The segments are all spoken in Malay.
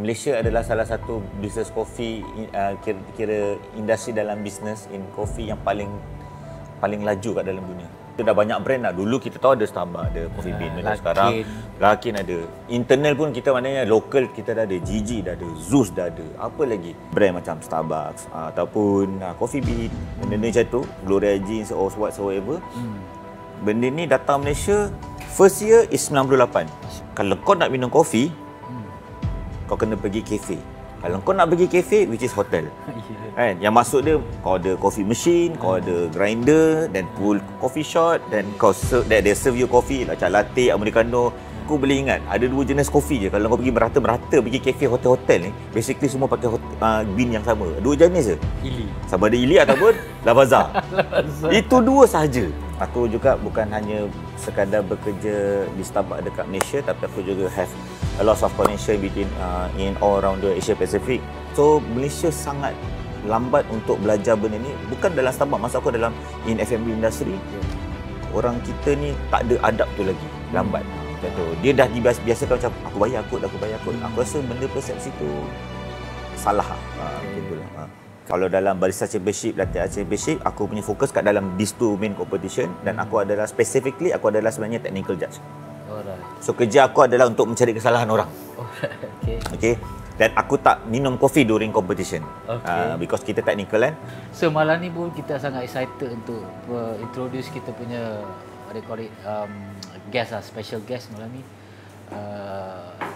Malaysia adalah salah satu bisnes kopi, kira industri dalam bisnes in kopi yang paling laju kat dalam dunia. Itu dah banyak brand dah. Dulu kita tahu ada Starbucks, ada Coffee Bean, sekarang Larkin ada. Internal pun kita maknanya local kita dah ada, Gigi dah ada, Zeus dah ada. Apa lagi? Brand macam Starbucks ataupun Coffee Bean, benda ni macam tu, Gloria Jeans or whatsoever. Benda ni datang Malaysia first year is 98. Kalau kau nak minum kopi, kau kena pergi kafe. Kalau kau nak pergi kafe, which is hotel. Kan? Yang masuk dia, kau ada coffee machine, kau ada grinder, then full coffee shot, then kau they serve you coffee macam latte, americano. Aku boleh ingat, ada dua jenis kopi je. Kalau kau pergi merata-merata pergi kafe hotel-hotel ni, basically semua pakai bean yang sama. Dua jenis je. Ili. Sama ada Ili ataupun Lavazza. Itu dua sahaja. Aku juga bukan hanya sekadar bekerja di Starbucks dekat Malaysia, tapi aku juga have a lot of connection between in all around the Asia Pacific. So Malaysia sangat lambat untuk belajar benda ni. Bukan dalam Starbucks, masa aku dalam in F&B industry, orang kita ni tak ada adab tu lagi, lambat. Macam tu. Dia dah dibiasakan macam aku bayar kot. Aku rasa benda persepsi tu salah. Macam tu. Kalau dalam Barista Championship, Latte Art Championship, aku punya fokus kat dalam these two main competition dan aku adalah sebenarnya technical judge. Alright. So kerja aku adalah untuk mencari kesalahan orang. Alright. Okay. Dan aku tak minum kopi during competition. Because kita technical kan. So malam ni pun kita sangat excited untuk introduce kita punya guest special guest malam ni.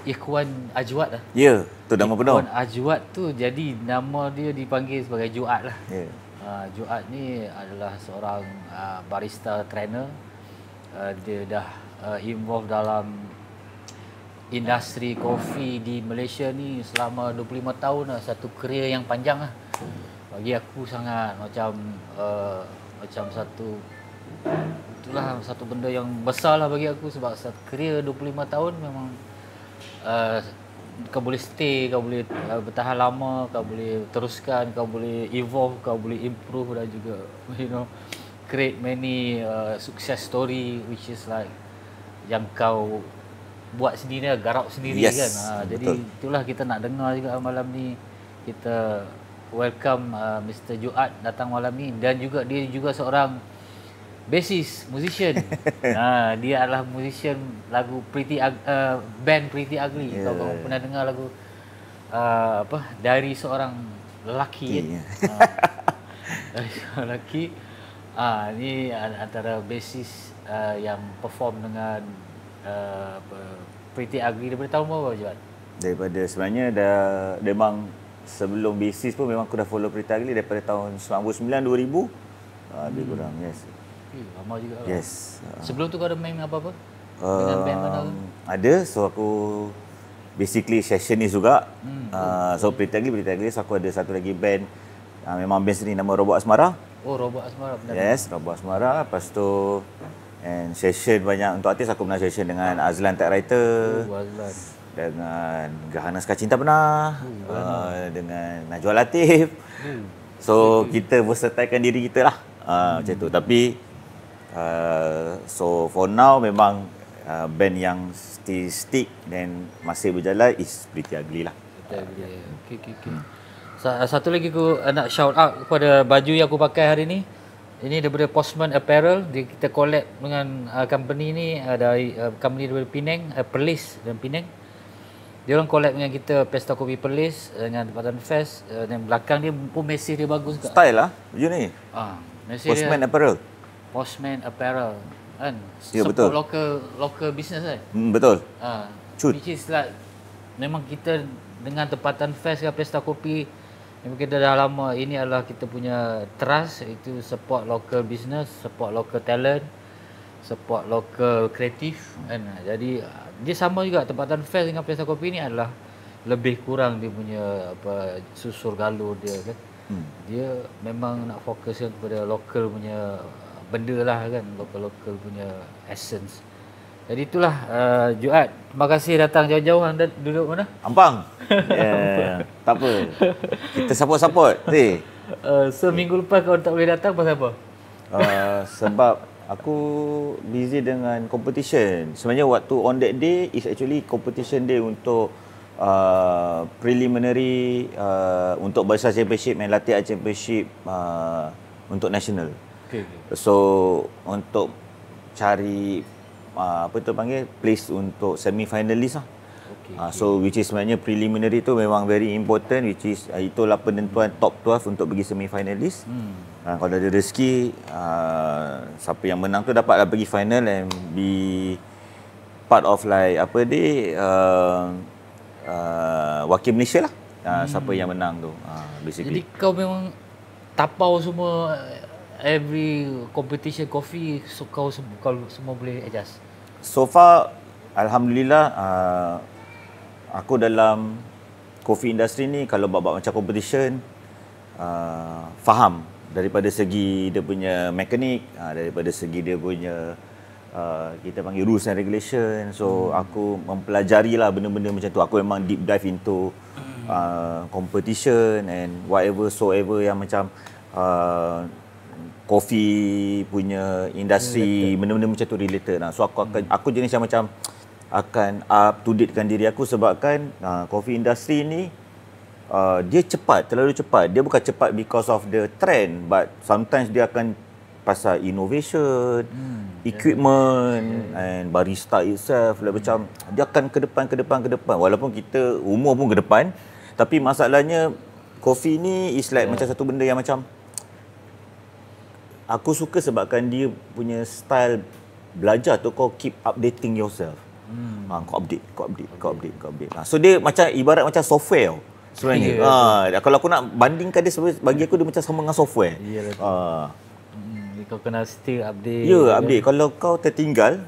Ikhwan Ajwad lah. Ya, tu nama penuh. Ikhwan Ajwad tu jadi nama dia dipanggil sebagai Juad lah. Ya. Juad ni adalah seorang barista trainer. Dia dah involve dalam industri kopi di Malaysia ni selama 25 tahun lah. Satu kerjaya yang panjang lah. Bagi aku sangat macam satu benda yang besar lah bagi aku, sebab kerjaya 25 tahun memang kau boleh stay, kau boleh bertahan lama, kau boleh teruskan, kau boleh evolve, kau boleh improve dan juga create many success story which is like yang kau buat sendiri, garap sendiri. Yes, kan. Jadi itulah kita nak dengar juga malam ni. Kita welcome Mr. Juad datang malam ni, dan juga dia juga seorang bassist, musician. Dia adalah musician lagu band Pretty Ugly. Kau pernah dengar lagu dari seorang lelaki. Dari seorang lelaki. Ni antara bassist yang perform dengan Pretty Ugly daripada tahun berapa, Juad? Daripada sebenarnya memang sebelum bassist pun memang aku dah follow Pretty Ugly daripada tahun 99 2000. Lebih kurang, yes. Lama juga. Yes. Sebelum tu kau ada main apa-apa? Dengan band mana? Ada. So aku basically sessionist juga. So Pretty Ugly. So aku ada satu lagi band. Memang band sendiri nama Robot Asmara. Oh, Robot Asmara. Benar. Yes, Robot Asmara. Lepas tu session banyak untuk artis. Aku pernah session dengan Azlan Tech Writer. Azlan. Dengan Gahana Sekar Cinta pernah. Dengan Najwa Latif. So kita versatilekan diri kita lah. Macam tu. Tapi so for now memang band yang still stick dan masih berjalan is Pretty Ugly lah. Okay. Satu lagi aku nak shout out kepada baju yang aku pakai hari ni. Ini daripada Postman Apparel. Kita collab dengan company ni, dari company daripada Penang, Perlis dan Penang. Dia orang collab dengan kita, Pesta Kopi Perlis dengan tempatan Fest. Dan belakang dia pun mesej dia bagus. Style lah baju ni. Postman Apparel. Postman Apparel kan. Ya, betul. Local business kan. Betul. Which is like memang kita dengan tempatan Fest ke Pesta Kopi, memang kita dah lama, ini adalah kita punya trust, itu support local business, support local talent, support local kreatif kan. Jadi dia sama juga, tempatan Fest dengan Pesta Kopi ni adalah lebih kurang dia punya susur galur dia kan. Dia memang nak fokuskan kepada local punya benda lah kan, local punya essence. Jadi itulah Juad, terima kasih datang jauh-jauh. Anda duduk mana? Ampang. Tak apa. Kita support. So minggu lepas kau tak boleh datang pasal apa? Sebab aku busy dengan competition. Sebenarnya waktu on that day is actually competition day untuk preliminary untuk Barista Championship and Latte Art Championship untuk national. Okay. So untuk cari apa tu panggil place untuk semi finalist lah. Okay. So which is sebenarnya preliminary tu memang very important, which is itulah penentuan top 12 untuk pergi semi finalist. Kalau ada rezeki, siapa yang menang tu dapatlah pergi final and be part of like apa dia wakil Malaysia lah. Siapa yang menang tu basically. Jadi kau memang tapau semua every competition coffee, so kau semua boleh adjust. So far alhamdulillah aku dalam coffee industry ni kalau bab macam competition faham daripada segi dia punya mekanik, daripada segi dia punya kita panggil rules and regulation. So aku mempelajari lah benda-benda macam tu. Aku memang deep dive into competition and whatever soever yang macam coffee punya industri, benda-benda macam tu related lah. So aku jenis yang macam akan up to date dengan diri aku sebabkan coffee industry ni dia cepat, terlalu cepat. Dia bukan cepat because of the trend, but sometimes dia akan pasal innovation, equipment and barista itself lah, macam dia akan ke depan walaupun kita umur pun ke depan, tapi masalahnya coffee ni is like macam satu benda yang macam aku suka sebabkan dia punya style belajar tu kau keep updating yourself. Kau update. So dia macam ibarat macam software sebenarnya. Kalau aku nak bandingkan dia, bagi aku dia macam sama dengan software. Kau kena still update. Update. Kalau kau tertinggal,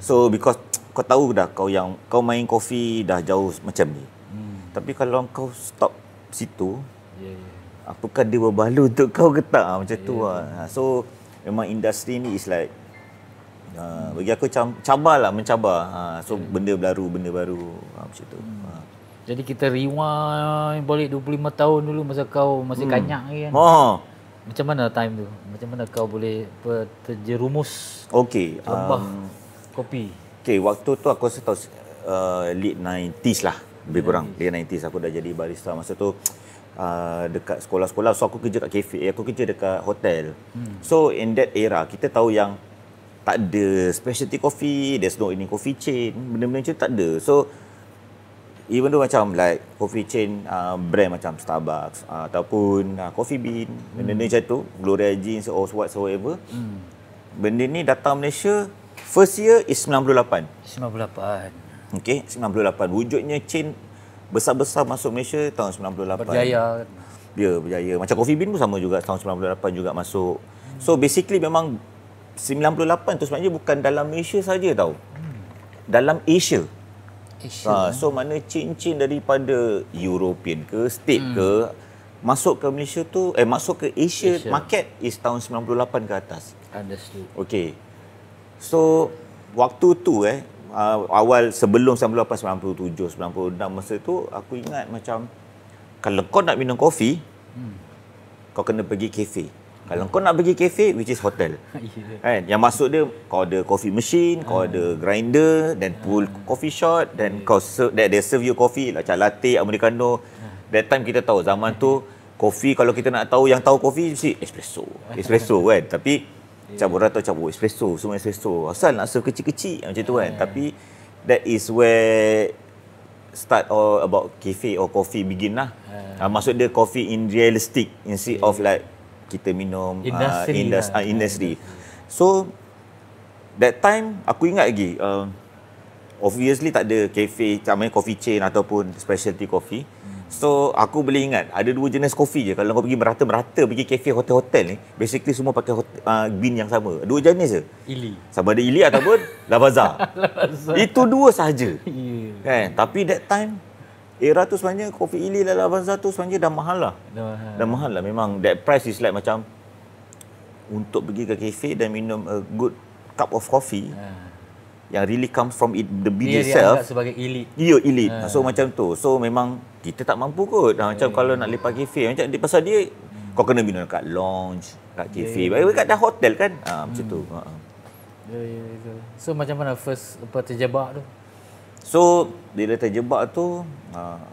so because kau tahu dah kau main kopi dah jauh macam ni. Tapi kalau kau stop situ, apakah dia berbaloi untuk kau ke tak? Macam tu lah. So memang industri ni is like bagi aku mencabar. So benda baru macam tu. Jadi kita rewind balik 25 tahun dulu masa kau masih kanyak lagi kan. Macam mana time tu? Macam mana kau boleh terjerumus lembah kopi? Waktu tu aku rasa tahu late 90s lah, lebih kurang. Late 90s aku dah jadi barista. Masa tu dekat sekolah-sekolah, so aku kerja kat cafe, aku kerja dekat hotel. So in that era kita tahu yang tak ada specialty coffee, there's no any coffee chain, benda-benda macam tak ada. So even though macam like coffee chain brand macam Starbucks ataupun Coffee Bean, benda-benda macam tu, Gloria Jeans or whatsoever, benda ni datang Malaysia first year is 98. 98. 98. Wujudnya chain besar-besar masuk Malaysia tahun 98. Berjaya. Ya, berjaya. Macam Coffee Bean pun sama juga tahun 98 juga masuk. So basically memang 98 tu sebenarnya bukan dalam Malaysia saja tau. Dalam Asia. So mana chain-chain daripada European ke, state ke, masuk ke Malaysia tu, masuk ke Asia market is tahun 98 ke atas. Understood. So waktu tu awal sebelum 98, 97, 96 masa tu aku ingat macam kalau kau nak minum kopi, kau kena pergi kafe. Kalau kau nak pergi kafe, which is hotel. Kan? Yang masuk dia, kau ada coffee machine, kau ada grinder, then pull coffee shot, then kau they serve you coffee, macam latte, americano. That time kita tahu, zaman tu, kopi kalau kita nak tahu, yang tahu kopi, mesti espresso kan. Tapi, macam orang tahu macam espresso, semua espresso. Asal nak serve kecil-kecil, macam tu kan. Tapi, that is where start all about cafe or coffee begin lah. Maksud dia coffee in realistic, instead of like, kita minum industry. So that time aku ingat lagi obviously tak ada cafe macam coffee chain ataupun specialty coffee. So aku boleh ingat ada dua jenis kopi je. Kalau kau pergi merata-merata pergi kafe hotel-hotel ni, basically semua pakai bean yang sama. Dua jenis je. Ili. Sama ada Ili ataupun Lavazza. Itu dua sahaja. Kan? Tapi that time era tu sebenarnya kopi Ili dan Lavazza tu sebenarnya dah mahal lah. Dah mahal lah. Memang that price is like macam untuk pergi ke kafe dan minum a good cup of coffee yang really comes from the bean itself. Dia dianggap sebagai elite. Ya, elite. So macam tu. So memang kita tak mampu kot. Macam kalau nak lepak kafe, macam pasal dia kau kena minum kat lounge, kat kafe. Kat dah hotel kan. Macam tu. So macam mana first terjebak tu? So bila terjebak tu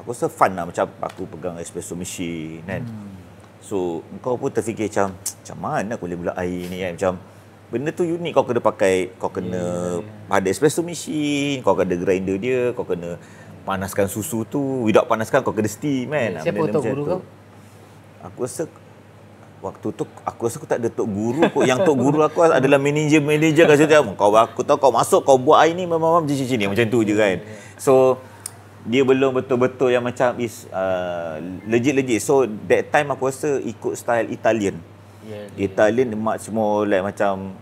aku rasa fun lah, macam aku pegang espresso machine kan. So kau pun terfikir macam mana aku boleh buat air ni kan, macam benda tu unik. Kau kena pakai, kau kena ada espresso machine, kau kena grinder dia, kau kena panaskan susu tu, without panaskan kau kena steam kan. Siapa tok guru kau? Aku rasa waktu tu aku tak ada tok guru kot. Yang tok guru aku adalah manager kat situ. Aku tahu kau masuk, kau buat air ni memang macam ni, macam tu je kan. So dia belum betul-betul yang macam is legit. So that time aku rasa ikut style Italian. Italian much more like macam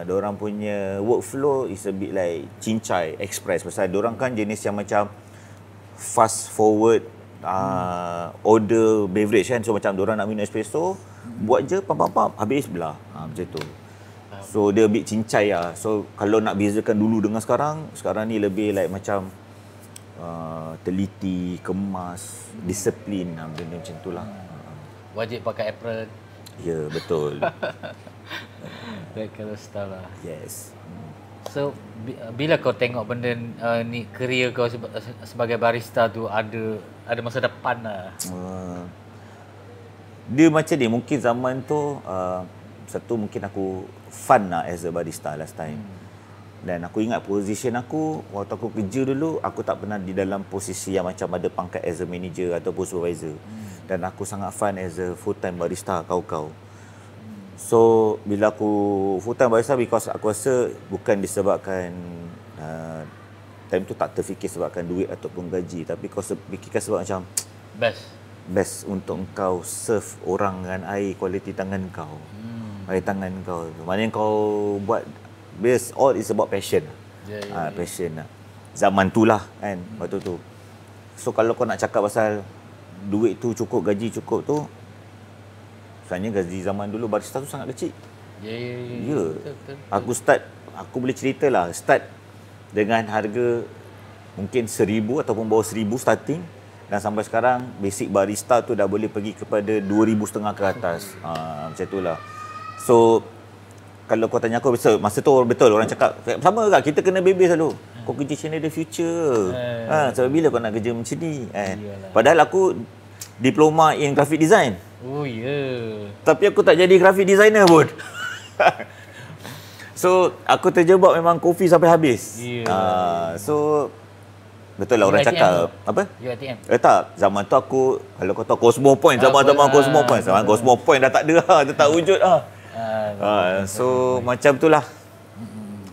diorang punya workflow is a bit like cincai express, pasal diorang kan jenis yang macam fast forward order beverage kan. So macam diorang nak minum espresso, buat je pam habis belah, macam tu. So dia a bit cincai lah. So kalau nak bezakan dulu dengan sekarang ni lebih like macam teliti, kemas, disiplin, benda macam tu lah. Wajib pakai apron. Ya, betul. That kind of style lah. Yes. So bila kau tengok benda ni, career kau sebagai barista tu ada masa depan lah. Dia macam ni, mungkin zaman tu satu mungkin aku fun lah as a barista last time. Dan aku ingat position aku waktu aku kerja dulu, aku tak pernah di dalam posisi yang macam ada pangkat as a manager ataupun supervisor. Dan aku sangat fun as a full time barista kau. So bila aku full time barista, because aku rasa bukan disebabkan time tu tak terfikir sebabkan duit ataupun gaji, tapi kau fikirkan sebab macam best untuk engkau serve orang dengan air kualiti tangan kau. Air tangan kau tu. Maknanya kau buat best, all is about passion. Passion lah. Zaman tu lah kan, waktu tu. So kalau kau nak cakap pasal duit tu cukup, gaji cukup tu, sebenarnya gaji zaman dulu barista tu sangat kecil. Ya. Betul. Aku boleh cerita lah, start dengan harga mungkin 1,000 ataupun bawah 1,000 starting, dan sampai sekarang basic barista tu dah boleh pergi kepada 2,500 ke atas. Macam itulah. So kalau kau tanya aku, masa tu betul orang cakap sama ke, kita kena bebel selalu. Kau kerja sini ada future. Sampai bila kau nak kerja macam ni? Padahal aku diploma in graphic design. Oh ya. Yeah. Tapi aku tak jadi graphic designer pun. So aku terjebak memang kopi sampai habis. So betul lah orang cakap apa? UiTM. Tak, zaman tu aku, kalau kau tahu Cosmo Point, zaman Cosmo Point. Zaman Cosmo Point dah tak ada lah, dah tak wujud lah. So macam itulah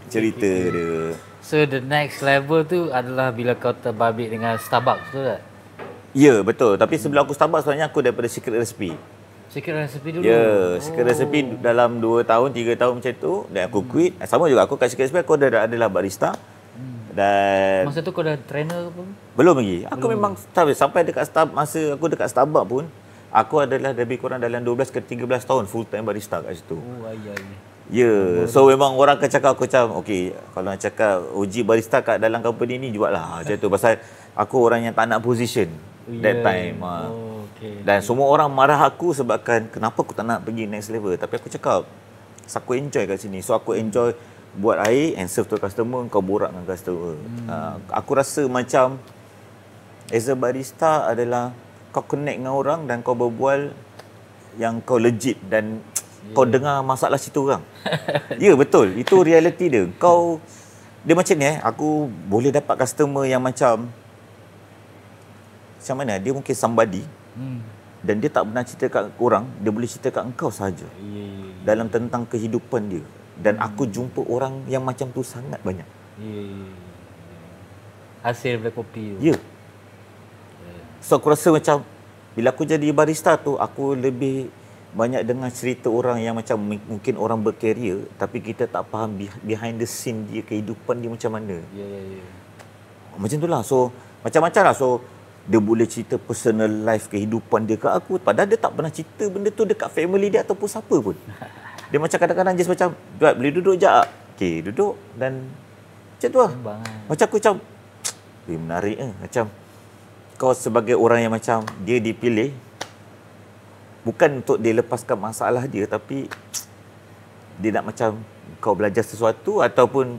cerita dia. So the next level tu adalah bila kau terbabit dengan Starbucks tu tak? Ya, betul. Tapi sebelum aku Starbucks sebenarnya aku daripada Secret Recipe. Secret Recipe dulu? Ya, Secret Recipe dalam 2 tahun, 3 tahun macam tu. Dan aku quit. Sama juga aku kat Secret Recipe, aku adalah barista. Dan masa tu kau dah trainer ke? Belum lagi. Aku memang sampai dekat masa aku dekat Starbucks pun, aku adalah lebih kurang dalam 12 ke 13 tahun full time barista kat situ. Ya, so memang orang akan cakap aku macam, okey, kalau nak cakap uji barista kat dalam company ni jugalah macam tu, pasal aku orang yang tak nak position that time. Dan semua orang marah aku sebabkan kenapa aku tak nak pergi next level, tapi aku cakap aku enjoy kat sini. So aku enjoy buat air and serve to customer, kau borak dengan customer. Aku rasa macam as a barista adalah kau connect dengan orang dan kau berbual yang kau legit dan kau dengar masalah situ orang. Ya, betul. Itu reality dia. Dia macam ni aku boleh dapat customer yang macam mana, dia mungkin somebody dan dia tak pernah cerita kat orang, dia boleh cerita kat engkau sahaja. Dalam tentang kehidupan dia. Dan aku jumpa orang yang macam tu sangat banyak. Hasil daripada kopi tu. Ya. So aku rasa macam bila aku jadi barista tu, aku lebih banyak dengar cerita orang yang macam mungkin orang berkarier tapi kita tak faham behind the scene dia, kehidupan dia macam mana. Macam tu lah. So macam-macam lah. So dia boleh cerita personal life, kehidupan dia kat aku, padahal dia tak pernah cerita benda tu dekat family dia ataupun siapa pun. Dia macam kadang-kadang just macam, boleh duduk je? Okey, duduk. Dan macam tu lah. Macam aku macam menarik macam kau sebagai orang yang macam dia dipilih bukan untuk dia lepaskan masalah dia, tapi dia nak macam kau belajar sesuatu ataupun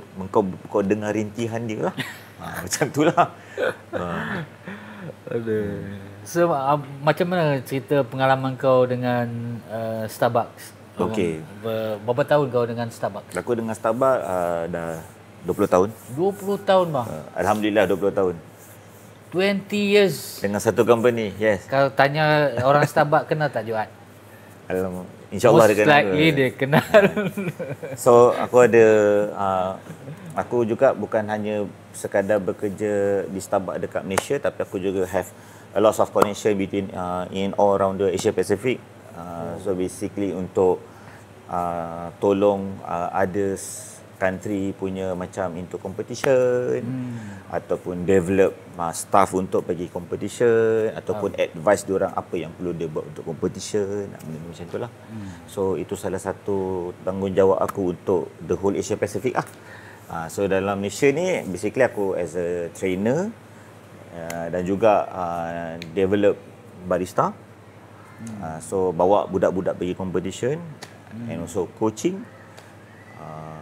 kau dengar rintihan dia lah. Macam tu lah. So, macam mana cerita pengalaman kau dengan Starbucks? Okey. Berapa tahun kau dengan Starbucks? Aku dengan Starbucks dah 20 tahun. 20 tahun bang. Alhamdulillah 20 tahun. 20 years. Dengan satu company, yes. Kalau tanya orang Starbucks kenal tak Joat? InsyaAllah dia Most kenal. likely dia kenal. So aku ada aku juga bukan hanya sekadar bekerja di Starbucks dekat Malaysia, tapi aku juga have a lot of connection between in all around the Asia Pacific. So basically untuk tolong others country punya macam into competition ataupun develop staff untuk pergi competition ataupun advice diorang apa yang perlu dia buat untuk competition, benda macam itulah. So itu salah satu tanggungjawab aku untuk the whole Asia Pacific lah. So dalam Malaysia ni basically aku as a trainer dan juga develop barista. So bawa budak-budak pergi competition and also coaching.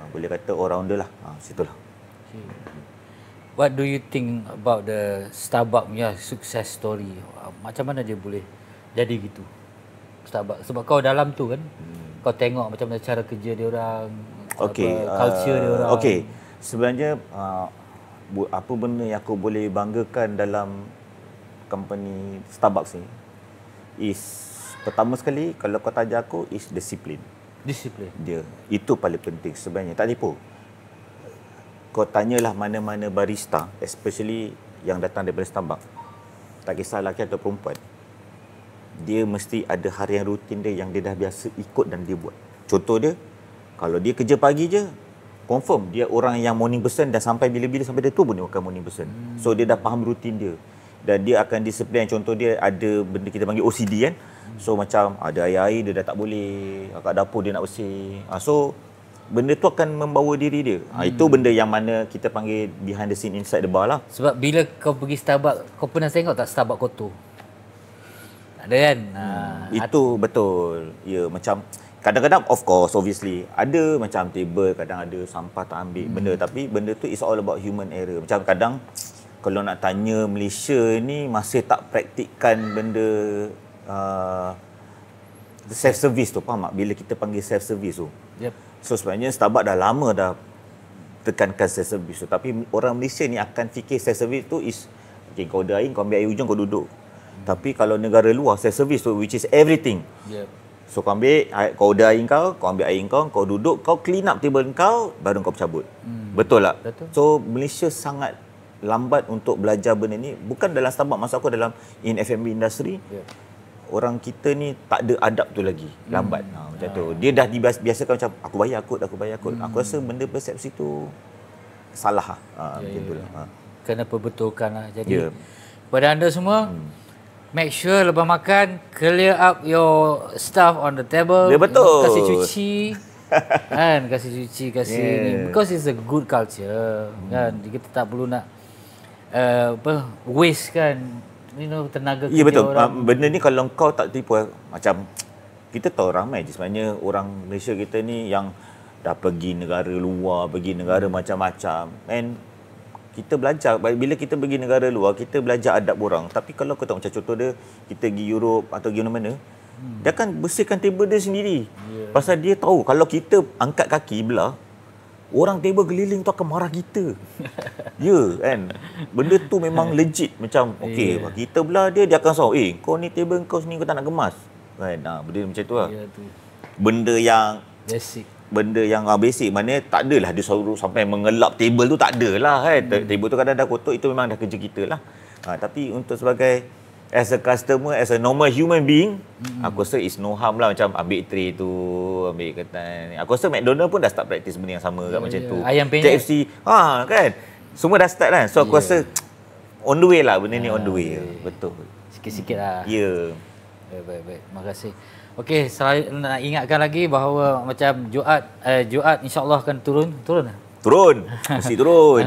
Boleh kata all-rounder lah. Situlah. What do you think about the Starbucks punya success story? Macam mana dia boleh jadi gitu? Starbucks. Sebab kau dalam tu kan. Kau tengok macam mana cara kerja dia orang, culture dia orang. Okey. Sebenarnya apa benda yang aku boleh banggakan dalam company Starbucks ni is pertama sekali kalau kau tanya aku is disiplin. Disiplin. Dia. Itu paling penting sebenarnya. Tak tipu. Kau tanyalah mana-mana barista, especially yang datang daripada Starbucks. Tak kisah lelaki atau perempuan. Dia mesti ada harian rutin dia yang dia dah biasa ikut dan dia buat. Contoh dia, kalau dia kerja pagi je, confirm dia orang yang morning person dan sampai bila-bila sampai dia tu pun dia akan morning person. So dia dah faham rutin dia. Dan dia akan disiplin. Contoh dia ada benda kita panggil OCD kan. So macam ada air-air dia dah tak boleh, kat dapur dia nak bersih. So benda tu akan membawa diri dia. Itu benda yang mana kita panggil behind the scene inside the bar lah. Sebab bila kau pergi Starbucks, kau pernah tengok tak Starbucks kotor? Tak ada kan? Itu betul. Ya, macam kadang-kadang of course obviously ada macam table kadang ada sampah tak ambil benda, tapi benda tu is all about human error. Macam kadang kalau nak tanya Malaysia ni masih tak praktikkan benda self service tu, faham tak? Bila kita panggil self service tu. Yep. So sebenarnya Starbucks dah lama dah tekankan self service tu, tapi orang Malaysia ni akan fikir self service tu is okay, kau ada air, kau ambil air hujung, kau duduk. Tapi kalau negara luar self service tu which is everything. Yep. So kau ambil, kau order air kau ambil air kau duduk, kau clean up table kau, baru kau cabut. Betul tak? Betul. So Malaysia sangat lambat untuk belajar benda ni. Bukan dalam Starbucks, maksud aku dalam in F&B industry. Yep. Orang kita ni tak ada adab tu lagi, lambat. Macam tu. Dia dah dibiasakan macam aku bayar kot. Aku rasa benda persepsi tu salah lah. Macam tu lah. Kena perbetulkan lah. Jadi kepada anda semua, make sure lepas makan clear up your stuff on the table. Ya, betul. Kasih cuci. Kan, kasih cuci, kasih ni. Because it's a good culture. Kan, kita tak perlu nak waste kan. Tenaga kerja betul. orang. Benda ni kalau kau tak tipu, macam kita tahu ramai je sebenarnya orang Malaysia kita ni yang dah pergi negara luar, pergi negara macam-macam. And kita belajar, bila kita pergi negara luar, kita belajar adab orang. Tapi kalau kau tahu macam contoh dia, kita pergi Europe atau pergi mana-mana, dia akan bersihkan table dia sendiri. Pasal dia tahu kalau kita angkat kaki belah, orang table keliling tu akan marah kita. Kan? Benda tu memang legit. Macam, okey, kita belah dia akan saw, kau ni table kau sini kau tak nak kemas. Kan? Benda macam tu lah. Benda yang basic. Benda yang basic. Maknanya tak adalah dia suruh sampai mengelap table tu, tak adalah kan. Table tu kadang dah kotor, itu memang dah kerja kita lah. Tapi untuk sebagai as a customer, as a normal human being, aku rasa is no harm lah. Macam ambil tray tu, ambil ketan. Aku rasa McDonald pun dah start practice benda yang sama kat macam tu. Ayam penyet. KFC, kan. Semua dah start kan. So aku rasa on the way lah, benda ni on the way. Betul. Sikit-sikit lah. Ya. Baik. Terima kasih. Okey, saya nak ingatkan lagi bahawa macam Jumaat insya-Allah akan turun. Mesti turun.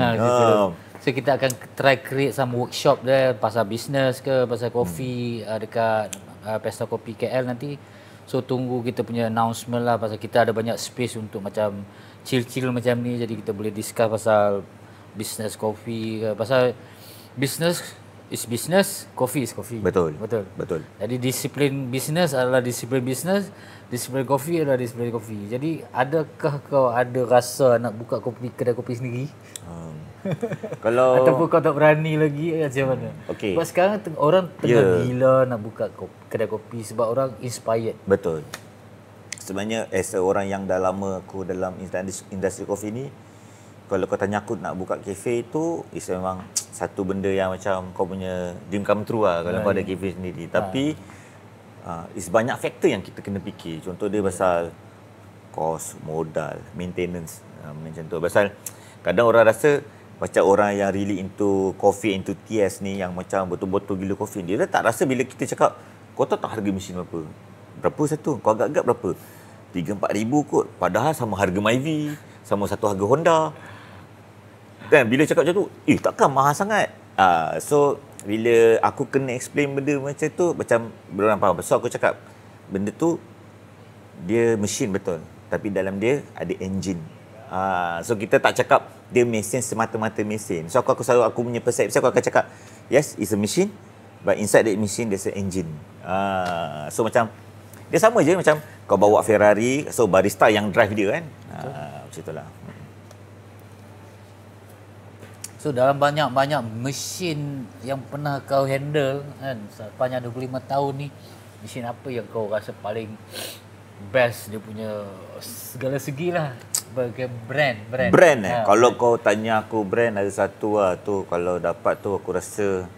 So kita akan try create some workshop there pasal business ke, pasal kopi dekat Pesta Kopi KL nanti. So tunggu kita punya announcement lah, pasal kita ada banyak space untuk macam chill-chill macam ni, jadi kita boleh discuss pasal business kopi ke. Pasal business is business, coffee is coffee. Betul. Betul. Betul. Jadi disiplin business adalah disiplin business, disiplin kopi adalah disiplin kopi. Jadi adakah kau ada rasa nak buka kedai kopi sendiri? Kalau Ataupun kau tak berani lagi macam mana? Okey. Sebab sekarang orang tengah gila nak buka kedai kopi sebab orang inspired. betul. Sebenarnya as a orang yang dah lama aku dalam industri kopi ni, kalau kau tanya aku nak buka kafe tu, is memang satu benda yang macam kau punya dream come true lah kalau kau ada kafe sendiri. Tapi is banyak faktor yang kita kena fikir. Contoh dia pasal kos, modal, maintenance, macam tu. Pasal kadang orang rasa macam orang yang really into coffee, into TS ni, yang macam betul-betul gila coffee, dia tak rasa bila kita cakap, kau tahu tak harga mesin berapa? Berapa satu? Kau agak-agak berapa? 3-4 ribu kot. Padahal sama harga Myvi, sama satu harga Honda. Dan bila cakap macam tu, takkan mahal sangat. So, bila aku kena explain benda macam tu, macam berorang faham. So, aku cakap, benda tu, dia mesin betul. Tapi dalam dia ada engine. So kita tak cakap dia mesin semata-mata mesin. So aku selalu, aku punya persepsi aku akan cakap, yes, it's a machine, but inside that machine there's an engine. So macam dia sama je macam kau bawa Ferrari, so barista yang drive dia kan. Macam itulah. So dalam banyak-banyak mesin yang pernah kau handle kan sepanjang 25 tahun ni, mesin apa yang kau rasa paling best, dia punya segala segi lah, sebagai brand Kalau kau tanya aku brand, ada satu lah tu, kalau dapat tu aku rasa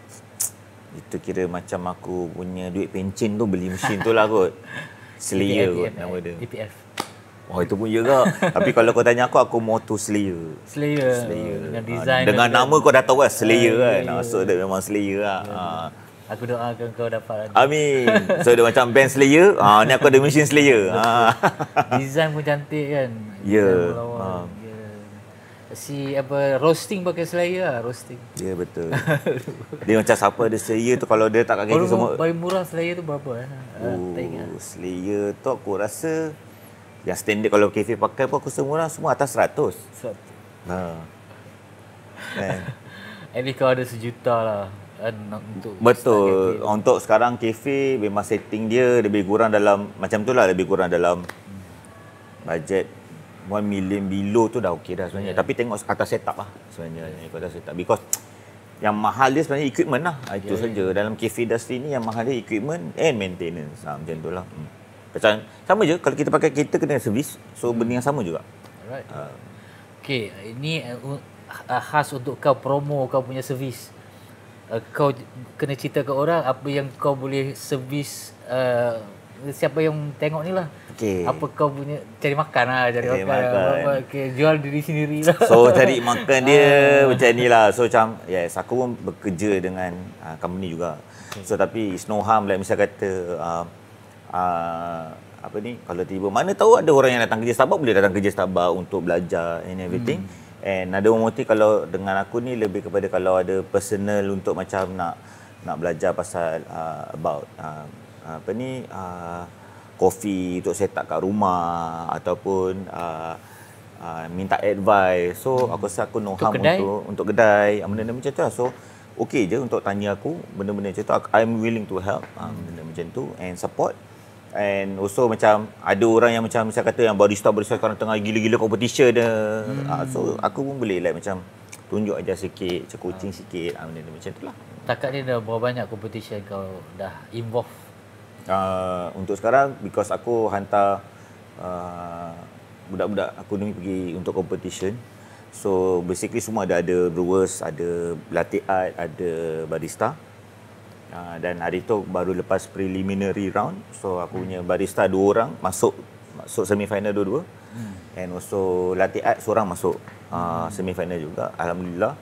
itu kira macam aku punya duit pencen tu, beli mesin tu lah kot. Slayer kot nama dia. EPF. Oh itu pun juga. Tapi kalau kau tanya aku Moto Slayer. Dengan design dengan nama kau dah tahu lah Slayer kan. So dia memang Slayer lah. Aku doakan kau dapat. Amin. So dia macam band Slayer, ni aku ada mesin Slayer. Design pun cantik kan. Ya. Si apa, roasting pakai Slayer lah, roasting. Ya betul. Dia macam siapa ada Slayer tu, kalau dia tak kat kafe semua. Paling murah Slayer tu berapa? Tak ingat. Slayer tu aku rasa yang standard kalau kafe pakai pun aku semua atas 100. At least kau ada sejuta lah. Untuk betul. Untuk sekarang kafe memang setting dia lebih kurang dalam macam tu lah, lebih kurang dalam bajet 1 million below tu dah okey dah sebenarnya. Tapi tengok atas setup lah sebenarnya. Atas setup. Because yang mahal dia sebenarnya equipment lah. Itu saja. Dalam cafe industry ni yang mahal dia equipment and maintenance. Macam tu lah. Macam sama je kalau kita pakai kereta kena servis. So benda yang sama juga. Alright. Okay, ini khas untuk kau promo kau punya servis. Kau kena cerita ke orang apa yang kau boleh servis, siapa yang tengok ni lah. Okay. Apa kau punya cari makan lah, cari makan. Okay, jual diri sendiri lah. So cari makan dia macam ni lah. So macam yes, aku pun bekerja dengan company juga. So tapi it's no harm, like misal kata apa ni, kalau tiba mana tahu ada orang yang datang kerja Starbucks, boleh datang kerja Starbucks untuk belajar and everything. And ada motif kalau dengan aku ni lebih kepada kalau ada personal untuk macam nak belajar pasal about apa ni coffee untuk set up kat rumah ataupun minta advice. So aku rasa aku no harm untuk kedai, benda-benda macam tu lah. So okey je untuk tanya aku benda-benda macam tu. I'm willing to help benda macam tu and support. And also macam ada orang yang macam misal kata yang barista sekarang tengah gila-gila competition dia. So aku pun boleh like macam tunjuk aja sikit, coaching sikit, benda macam tu lah. Takat ni dah berapa banyak competition kau dah involve? Untuk sekarang because aku hantar budak-budak aku ni pergi untuk competition. So basically semua ada brewers, ada latte art, ada barista. Dan hari tu baru lepas preliminary round, so aku punya barista 2 orang masuk semi final 2-2. And also latte art seorang masuk semi final juga, alhamdulillah.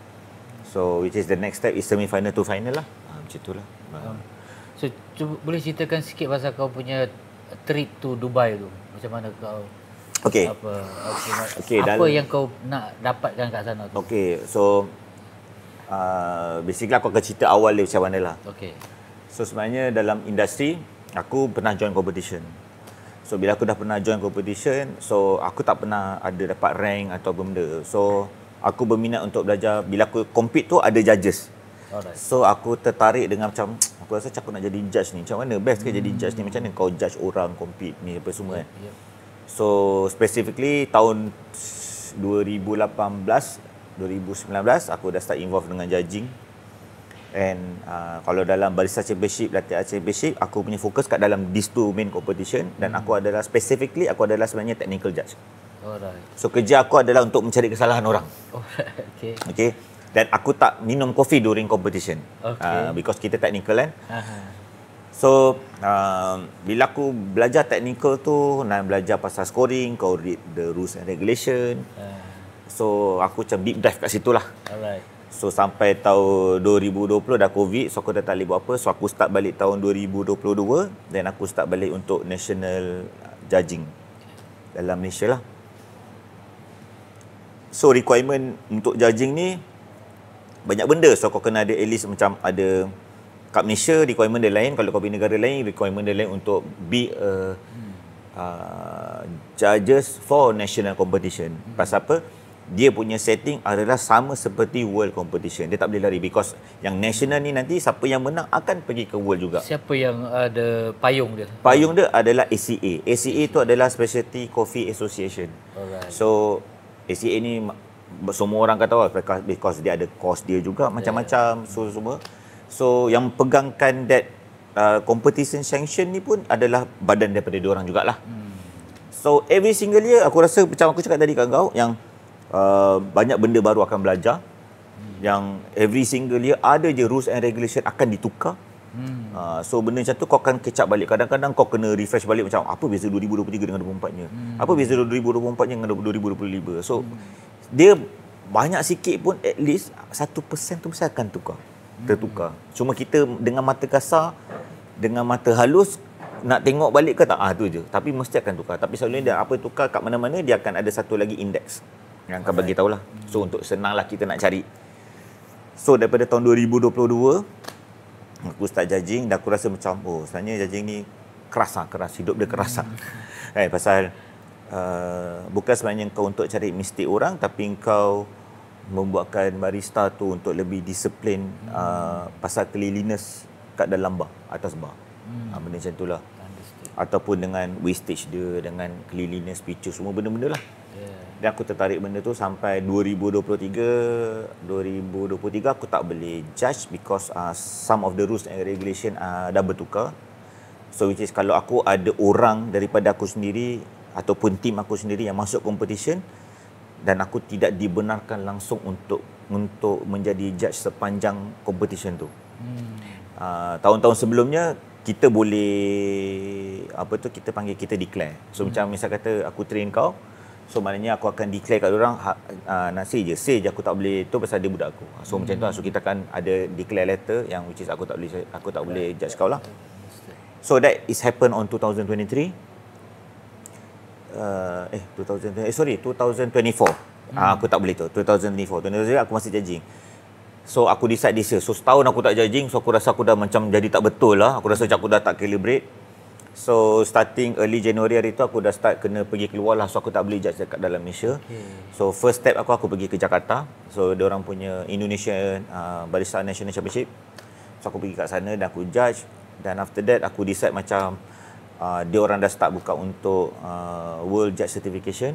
So which is the next step is semi final to final lah. Macam itulah. So cuba boleh ceritakan sikit pasal kau punya trip to Dubai tu. Macam mana kau apa yang kau nak dapatkan kat sana tu? Okay, so basically aku akan cerita awal dia macam mana lah. Okay. So sebenarnya dalam industri aku pernah join competition. So bila aku dah pernah join competition, so aku tak pernah ada dapat rank atau benda. So aku berminat untuk belajar. Bila aku compete tu ada judges. Alright. So aku tertarik dengan macam aku rasa aku nak jadi judge ni. Macam mana best ke jadi judge ni? Macam mana kau judge orang compete ni apa semua kan. So specifically tahun 2018, 2019 aku dah start involved dengan judging. And kalau dalam Barista Championship, Latte Art Championship, aku punya fokus kat dalam these two main competition dan aku adalah specifically aku adalah sebenarnya technical judge. Alright. So kerja aku adalah untuk mencari kesalahan orang. Okay. Okay. Dan aku tak minum kopi during competition. Okay. Because kita technical kan. So bila aku belajar technical tu, nak belajar pasal scoring, kau read the rules and regulation. So aku macam deep dive kat situ lah. Alright. So sampai tahun 2020 dah COVID, so aku dah tak boleh buat apa. So aku start balik tahun 2022 dan aku start balik untuk national judging dalam Malaysia lah. So requirement untuk judging ni banyak benda. So kau kena ada at least macam ada kat Malaysia requirement dia lain, kalau kau pergi negara lain requirement dia lain untuk be a judges for national competition. Pasal apa? Dia punya setting adalah sama seperti world competition. Dia tak boleh lari because yang national ni nanti siapa yang menang akan pergi ke world juga. Siapa yang ada payung dia? Payung dia adalah ACA. ACA tu adalah Specialty Coffee Association. Alright. So ACA ni semua orang kata because dia ada course dia juga macam-macam so semua. So yang pegangkan that competition sanction ni pun adalah badan daripada diorang jugalah. So every single year aku rasa macam aku cakap tadi kat kau yang banyak benda baru akan belajar. Yang every single year ada je rules and regulation akan ditukar. So benda macam tu kau akan catch up balik. Kadang-kadang kau kena refresh balik macam apa beza 2023 dengan 2024-nya. Apa beza 2024-nya dengan 2025. So dia banyak sikit pun at least 1% tu mesti akan tertukar. Cuma kita dengan mata kasar, dengan mata halus nak tengok balik ke tak? Tu je. Tapi mesti akan tukar. Tapi selalunya dia apa tukar kat mana-mana dia akan ada satu lagi indeks yang akan bagi tahulah. So untuk senanglah kita nak cari. So daripada tahun 2022 aku start judging dan aku rasa macam sebenarnya judging ni keras hidup dia keras pasal bukan sebenarnya kau untuk cari mistik orang tapi kau membuatkan barista tu untuk lebih disiplin pasal cleanliness kat dalam bar, atas bar. Benda macam itulah. Ataupun dengan wastage dia, dengan cleanliness pitcher, semua benda-benda lah. Dan aku tertarik benda tu sampai 2023 aku tak boleh judge because some of the rules and regulation dah bertukar. So which is kalau aku ada orang daripada aku sendiri ataupun tim aku sendiri yang masuk competition dan aku tidak dibenarkan langsung untuk menjadi judge sepanjang competition tu. Tahun-tahun sebelumnya kita boleh kita panggil kita declare. So macam misal kata aku train kau, so maknanya aku akan declare kat orang say je aku tak boleh tu pasal dia budak aku. So macam tu lah. So kita akan ada declare letter yang which is aku tak boleh judge kau lah. So that is happen on 2023. 2024. Aku tak boleh tu. 2024 aku masih judging. So aku decide this year. So setahun aku tak judging, so aku rasa aku dah macam jadi tak betul lah. Aku rasa macam aku dah tak calibrate. So starting early January hari tu aku dah start kena pergi keluar lah. So aku tak boleh judge dekat dalam Malaysia. So first step aku pergi ke Jakarta. So dia orang punya Indonesian Barista National Championship. So aku pergi kat sana dan aku judge. Dan after that aku decide macam dia orang dah start buka untuk World Judge Certification.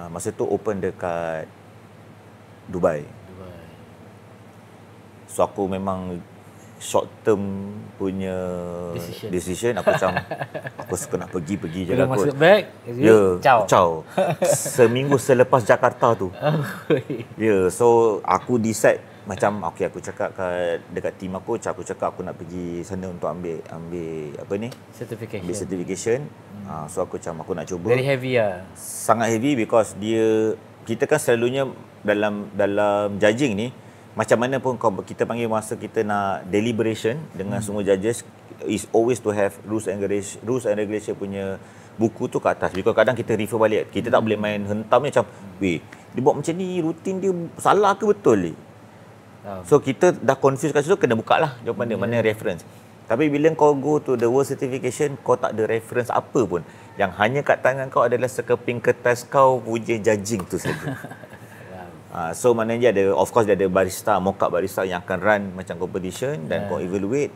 Masa tu open dekat Dubai. So aku memang short term punya decision aku macam aku suka nak pergi je lah kot. Masuk bag, ciao. Seminggu selepas Jakarta tu. So aku decide macam aku cakap dekat team aku cakap aku nak pergi sana untuk ambil apa ni? Certification. So aku macam aku nak cuba. Very heavy lah. Sangat heavy because kita kan selalunya dalam judging ni macam mana pun kita panggil masa kita nak deliberation dengan semua judges is always to have rules and regulation punya buku tu kat atas. Because kadang kita refer balik. Kita tak boleh main hentam ni macam dia buat macam ni rutin dia salah ke betul ni. So kita dah confuse kat situ kena buka lah jawapan dia mana reference. Tapi bila kau go to the World Certification, kau tak ada reference apa pun. Yang hanya kat tangan kau adalah sekeping kertas kau punya judging tu saja. So maknanya ada, of course dia ada barista, mock-up barista yang akan run macam competition dan kau evaluate.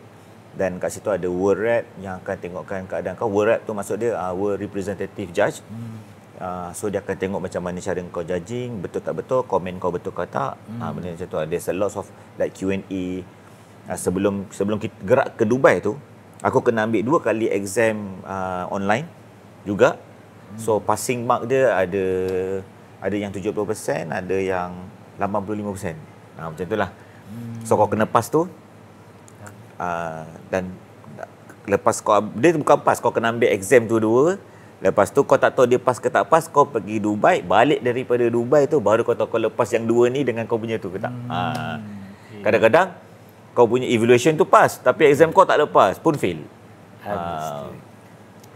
Dan kat situ ada world rep yang akan tengokkan keadaan kau. World rep tu maksud dia world representative judge. So dia akan tengok macam mana cara kau judging, betul tak betul, komen kau betul ke tak. Benda macam tu. There's a lot of like Q&A. Sebelum kita gerak ke Dubai tu, aku kena ambil 2 kali exam online juga. So passing mark dia ada yang 70%, ada yang 85%. Macam itulah. So kau kena pass tu. Dan lepas kau, dia bukan pass, kau kena ambil exam tu 2. Lepas tu kau tak tahu dia pass ke tak pass, kau pergi Dubai, balik daripada Dubai tu baru kau tahu kau lepas yang 2 ni dengan kau punya tu ke tak. Kadang-kadang kau punya evaluation tu pass, tapi exam kau tak lepas pun fail.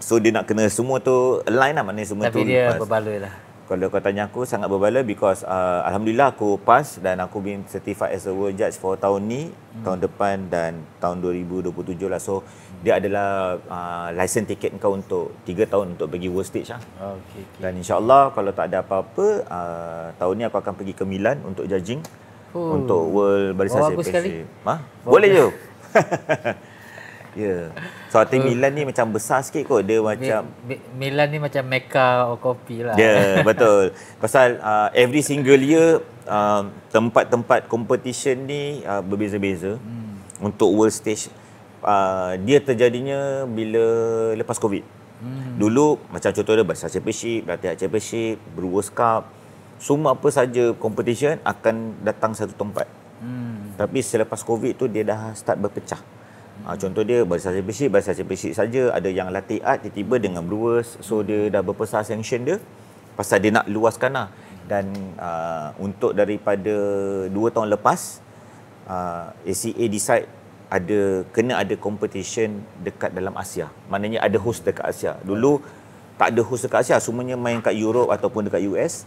So dia nak kena semua tu align lah, maknanya semua tapi tu dia pass. berbaloi lah. Kalau kau tanya aku, sangat berbaloi because Alhamdulillah aku pass dan aku been certified as a world judge for tahun ni, tahun depan dan tahun 2027 lah. So dia adalah license tiket kau untuk 3 tahun untuk pergi world stage lah. Okay. Dan insyaAllah kalau tak ada apa-apa, tahun ni aku akan pergi ke Milan untuk judging. Untuk World Barista Championship. Boleh je. Ya. So hati Milan ni macam besar sikit kot. Dia macam Milan ni macam Mecca kopi lah. Ya, betul. Pasal every single year tempat-tempat competition ni berbeza-beza. Untuk world stage dia terjadinya bila lepas Covid. Dulu macam contoh dia Barista Championship, Latihan Championship, Brewers Cup, semua apa saja competition akan datang satu tempat. Tapi selepas Covid tu dia dah start berpecah. Contoh dia Barista Championship saja, ada yang latih art tiba-tiba dengan Brewers. So dia dah berpesar sanction dia pasal dia nak luaskan lah. Dan untuk daripada 2 tahun lepas ACA decide kena ada competition dekat dalam Asia. Maknanya ada host dekat Asia. Dulu tak ada host dekat Asia, semuanya main kat Europe ataupun dekat US.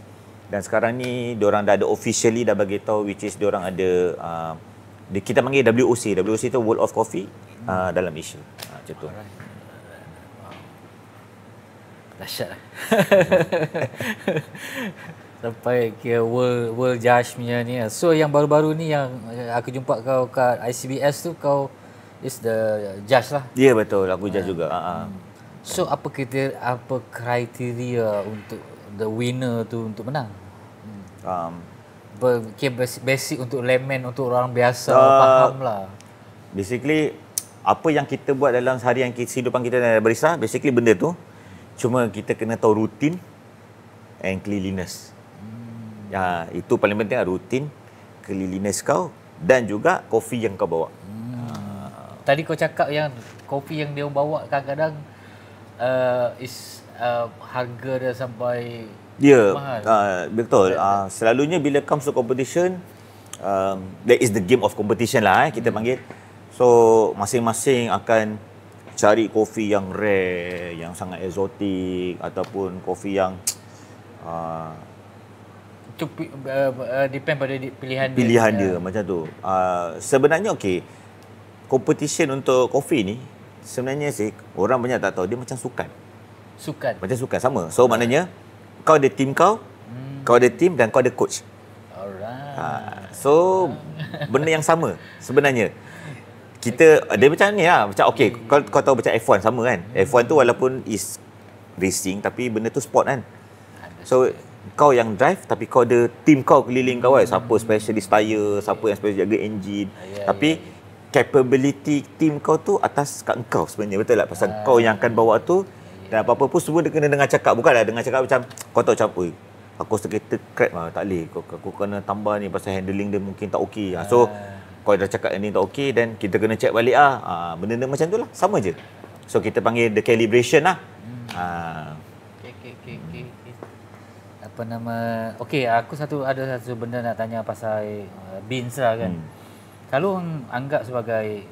Dan sekarang ni diorang dah ada officially dah bagi tahu, which is diorang ada kita panggil WOC. WOC tu World of Coffee dalam Asia. Macam tu. Dahsyat lah. Sampai ke world judge punya ni. So yang baru-baru ni yang aku jumpa kau kat ICBS tu, kau is the judge lah. Ya, betul, aku judge juga. So apa kriteria untuk the winner tu untuk menang? Basic untuk layman, untuk orang biasa faham lah. Basically apa yang kita buat dalam harian kehidupan kita dalam barista, basically benda tu cuma kita kena tahu rutin and cleanliness. Ya, itu paling penting lah, rutin, cleanliness kau dan juga kopi yang kau bawa. Tadi kau cakap yang kopi yang dia bawa kadang-kadang harga dia sampai mahal. Betul. Selalunya bila comes to competition, that is the game of competition lah kita panggil. So masing-masing akan cari kopi yang rare, yang sangat eksotik ataupun kopi yang itu depend pada pilihan dia macam tu. Sebenarnya competition untuk kopi ni sebenarnya sih orang banyak tak tahu, dia macam sukan. Macam sukan sama. So maknanya kau ada team kau ada team dan kau ada coach. Alright. So benda yang sama sebenarnya. Dia macam ni lah. Macam kau tahu macam F1 sama kan. F1 tu walaupun is racing tapi benda tu sport kan. So kau yang drive tapi kau ada team kau keliling kau kan. Siapa specialist tire, siapa yang specialist jaga engine. Tapi capability team kau tu atas kat kau sebenarnya, betul tak? Pasal kau yang akan bawa tu. Dan apa-apa pun semua dia kena dengar cakap. Bukanlah dengar cakap macam kau tahu macam, oi, aku kereta crack lah, tak boleh. Aku kena tambah ni pasal handling dia mungkin tak okey. So kau dah cakap ni tak okey dan kita kena check balik benda-benda macam tu lah. Sama je. So kita panggil the calibration lah. Okay. Apa nama? Aku ada satu benda nak tanya pasal beans lah kan. Kalau orang anggap sebagai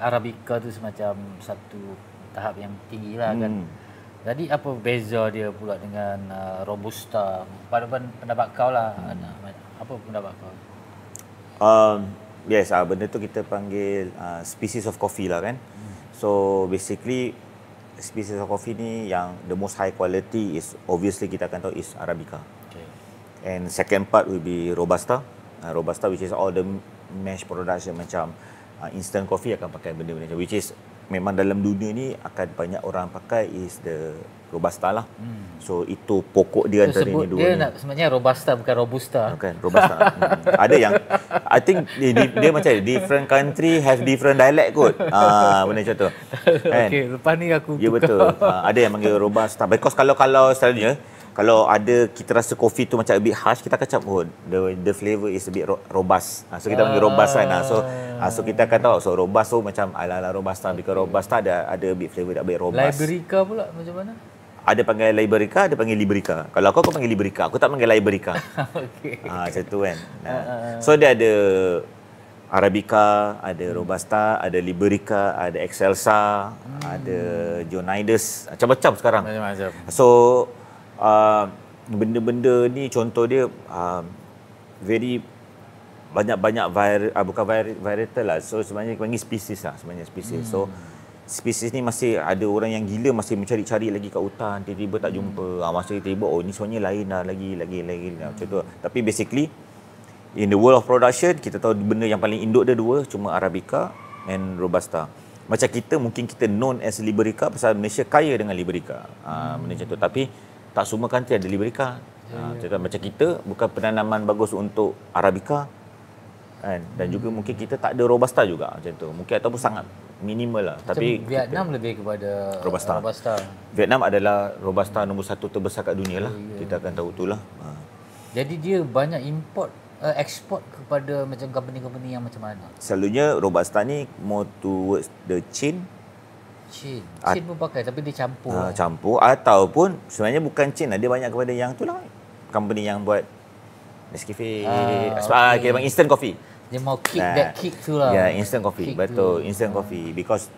Arabica tu semacam satu tahap yang tinggi lah kan. Jadi apa beza dia pula dengan Robusta? Pada pendapat kau lah, apa pendapat kau? Yes, benda tu kita panggil species of coffee lah kan. So basically species of coffee ni yang the most high quality is obviously kita akan tahu is Arabica. Okay. And second part will be Robusta. Robusta which is all the mash production macam instant coffee akan pakai benda-benda which is memang dalam dunia ni akan banyak orang pakai is the Robusta lah. So itu pokok dia antara ini dua dia ni. nak sebenarnya Robusta bukan Robusta. Bukan Robusta. Ada yang I think dia macam different country have different dialect kot. Benda macam tu. Kan? Okey, lepas ni aku ya betul. Ada yang panggil Robusta because kalau selalunya kalau ada kita rasa kopi tu macam a bit harsh, kita kacap the flavor is a bit robust. So kita panggil robust kan. So kita akan tahu so robust tu macam ala-ala Robusta because Robusta ada a bit flavor a bit robust. Liberica pula macam mana? Ada panggil Liberica, ada panggil Liberica. Kalau aku panggil Liberica, aku tak panggil Liberica. Okey. Macam tu kan. So dia ada Arabica, ada Robusta, ada Liberica, ada Excelsa, ada Jonidas, macam-macam sekarang. Macam-macam. So benda-benda ni contoh dia very banyak-banyak bukan varietal lah. So sebenarnya panggil spesies lah sebenarnya spesies. So spesies ni masih ada orang yang gila masih mencari-cari lagi kat hutan, tiba-tiba tak jumpa. Masa tiba-tiba ni sebenarnya lain lah lagi macam tu. Tapi basically in the world of production kita tahu benda yang paling induk dia dua, cuma Arabica and Robusta. Macam kita mungkin kita known as Liberica pasal Malaysia kaya dengan Liberica. Benda macam tu. Tapi tak semua country ada Liberica. Macam kita bukan penanaman bagus untuk Arabica kan, dan juga mungkin kita tak ada Robusta juga macam tu. Mungkin ataupun sangat minimal lah. Tapi Vietnam lebih kepada Robusta. Vietnam adalah Robusta nombor 1 terbesar kat dunia lah. Kita akan tahu itulah. Jadi dia banyak import ekspor kepada macam company-company yang macam mana? Selalunya Robusta ni more towards the chain pun pakai tapi dia campur. Campur ataupun sebenarnya bukan chain lah, dia banyak kepada yang tu lah. Company yang buat Nescafe, kita panggil instant coffee. Dia mau kick tu lah. Ya, instant coffee. Betul, instant coffee because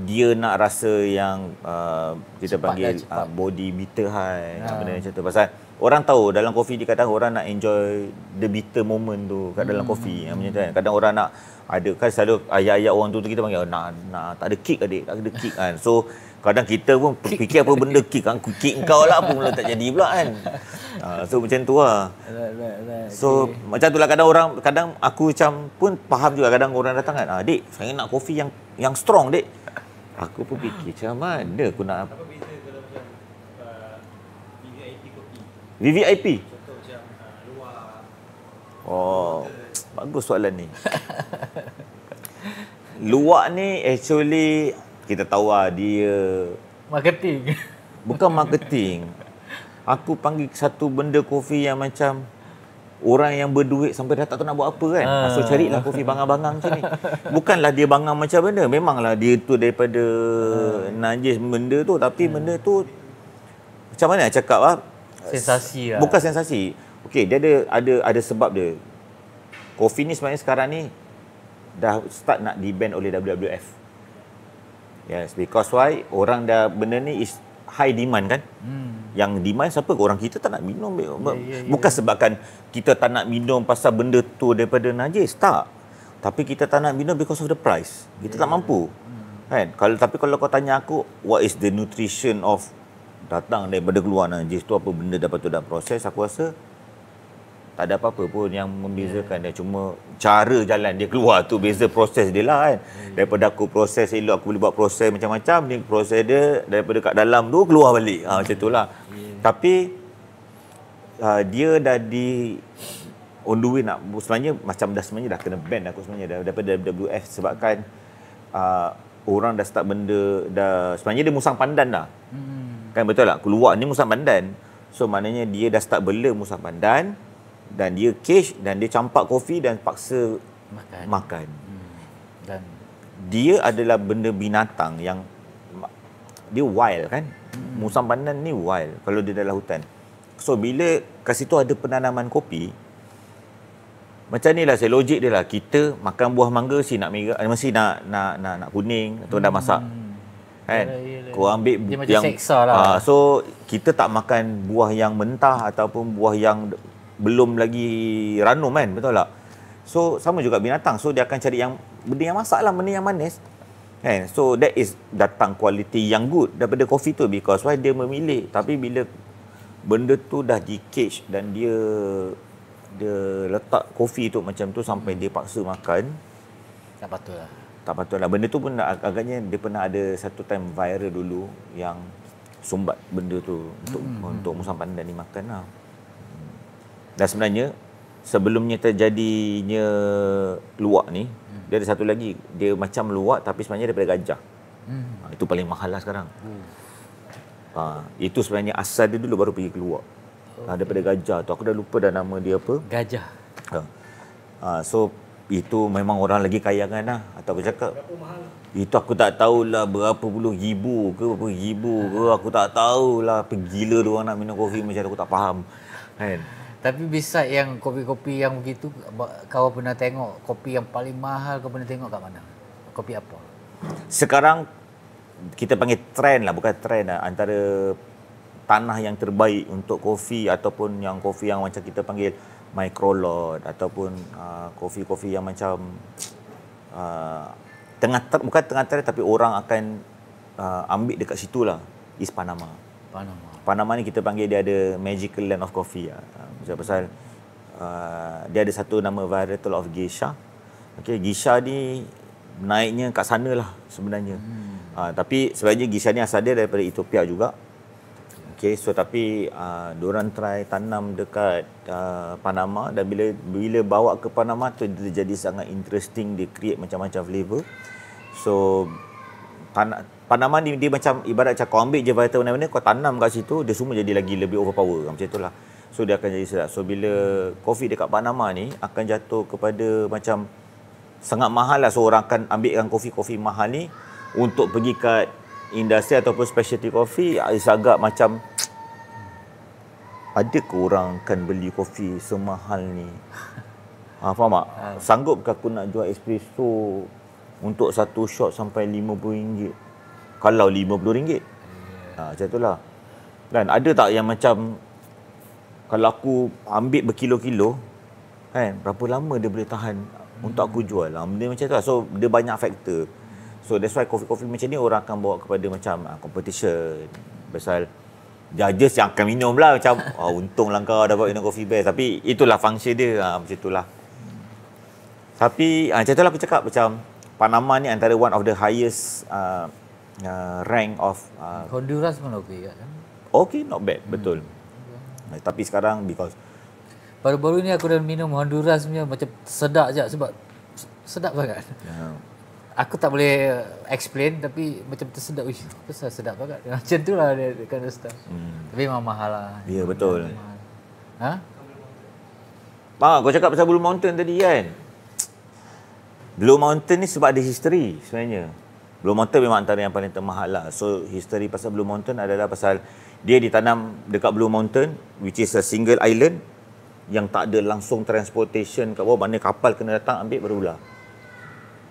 dia nak rasa yang kita cepat panggil body bitter high, benda macam tu. Pasal orang tahu dalam kopi ni kadang orang nak enjoy the bitter moment tu kat dalam kopi. Macam tu kan. Kadang orang nak ada kan selalu ayat-ayat orang tu kita panggil nak tak ada kick adik, tak ada kick kan. So kadang kita pun fikir apa benda kick kan, kick kau lah pun mula tak jadi pula kan. So macam tu lah. So macam tu lah kadang aku macam pun faham juga kadang orang datang kan, dik saya nak kopi yang strong dik. Aku pun fikir macam mana aku nak apa beza kalau macam VVIP kopi. VVIP? Contoh macam luar. Bagus soalan ni. Luwak ni actually kita tahu lah dia marketing. Bukan marketing. Aku panggil satu benda kopi yang macam orang yang berduit sampai dah tak tahu nak buat apa kan. So carilah kopi bangang-bangang macam ni. Bukanlah dia bangang macam mana. Memanglah dia tu daripada najis benda tu. Tapi benda tu macam mana nak cakap lah. Sensasi lah. Bukan sensasi. Okey, dia ada sebab dia. Kopi ni sebenarnya sekarang ni dah start nak di-ban oleh WWF. Yes, because why? Orang dah benda ni is high demand kan. Yang demand siapa? Orang kita tak nak minum. Bukan sebabkan kita tak nak minum pasal benda tu daripada najis, tak. Tapi kita tak nak minum because of the price. Kita tak mampu. Kan? Tapi kalau kau tanya aku, what is the nutrition of datang daripada keluar najis tu, apa benda dapat tu dah proses, aku rasa tak ada apa-apa pun yang membezakan dia. Cuma cara jalan dia keluar tu beza proses dia lah kan. Daripada aku proses elok, aku boleh buat proses macam-macam, ni proses dia daripada kat dalam tu keluar balik. Macam tu lah. Tapi dia dah di on the way nak sebenarnya dah kena ban aku sebenarnya daripada WWF sebabkan orang dah start benda dah sebenarnya dia musang pandan dah. Kan betul tak? Keluar ni musang pandan. So maknanya dia dah start bela musang pandan dan dia cage dan dia campak kopi dan paksa makan. Dan dia adalah benda binatang yang dia wild kan. Musang pandan ni wild kalau dia dalam hutan. So bila kat situ ada penanaman kopi, macam ni lah saya logik dia lah. Kita makan buah mangga mesti nak merah, mesti nak kuning atau dah masak. Kan? Kau ambil dia yang seksa lah. So kita tak makan buah yang mentah ataupun buah yang belum lagi ranum kan, betul tak? So sama juga binatang. So dia akan cari yang benda yang masak lah, benda yang manis. Kan? So that is datang quality yang good daripada kopi tu, because why dia memilih. Tapi bila benda tu dah di cage dan dia letak kopi tu macam tu sampai dia paksa makan, Tak patut lah. tak patut lah. Benda tu pun agaknya dia pernah ada satu time viral dulu yang sumbat benda tu untuk musang pandan ni makan lah. Dan sebenarnya sebelumnya terjadinya luwak ni, dia ada satu lagi, dia macam luwak tapi sebenarnya daripada gajah. Itu paling mahal lah sekarang. Itu sebenarnya asal dia dulu baru pergi keluar. Daripada gajah tu, aku dah lupa dah nama dia apa. Gajah. So itu memang orang lagi kayangan lah. Atau aku cakap berapa mahal? Itu aku tak tahulah berapa puluh ribu ke berapa ribu ke, aku tak tahulah. Apa gila dia orang nak minum kopi macam tu, aku tak faham. Kan? Tapi beside yang kopi-kopi yang begitu, kau pernah tengok kopi yang paling mahal kau pernah tengok kat mana? Kopi apa? Sekarang kita panggil trend lah, bukan trend lah, antara tanah yang terbaik untuk kopi ataupun yang kopi yang macam kita panggil micro lot ataupun kopi-kopi yang macam bukan tengah trend tapi orang akan ambil dekat situ lah, is Panama. Panama ni kita panggil dia ada magical land of coffee lah. Pasal dia ada satu nama varietal of geisha. Okay, geisha ni naiknya kat sana lah sebenarnya. Tapi sebenarnya geisha ni asal dia daripada Ethiopia juga. Okay, so tapi diorang try tanam dekat Panama, dan bila bawa ke Panama tu dia jadi sangat interesting, dia create macam-macam flavor. So Panama ni dia macam ibarat macam kau ambil je varietal mana-mana, kau tanam kat situ, dia semua jadi lagi lebih overpower macam itulah. So dia akan jadi sedap. So bila kopi dekat Panama ni akan jatuh kepada macam sangat mahal lah. So orang akan ambilkan kopi-kopi mahal ni untuk pergi kat industri ataupun specialty coffee, agak macam adakah orang akan beli kopi semahal ni? Faham tak? Sanggupkah aku nak jual espresso untuk satu shot sampai RM50? Kalau RM50. Macam itulah. Kan ada tak yang macam kalau aku ambil berkilo-kilo, kan berapa lama dia boleh tahan untuk aku jual lah. Benda macam tu lah. So dia banyak faktor. So that's why kopi-kopi macam ni orang akan bawa kepada macam competition. Pasal judges yang akan minum lah macam untunglah kau dapat minum kopi best. Tapi itulah function dia, macam itulah. Tapi macam itulah aku cakap, macam Panama ni antara one of the highest rank of Honduras pun okey kan? Okay, not bad, betul. Tapi sekarang because baru-baru ni aku dah minum Honduras punya, macam sedap je sebab sedap sangat. Aku tak boleh explain tapi macam tersedap. Uish, besar sedap sangat. Macam tu lah dia kind of stuff. Tapi memang mahal lah. Ya, betul. Mahal. Kau cakap pasal Blue Mountain tadi kan? Blue Mountain ni sebab ada history sebenarnya. Blue Mountain memang antara yang paling termahal lah. So history pasal Blue Mountain adalah pasal dia ditanam dekat Blue Mountain, which is a single island yang tak ada langsung transportation kat bawah, mana kapal kena datang ambil baru lah.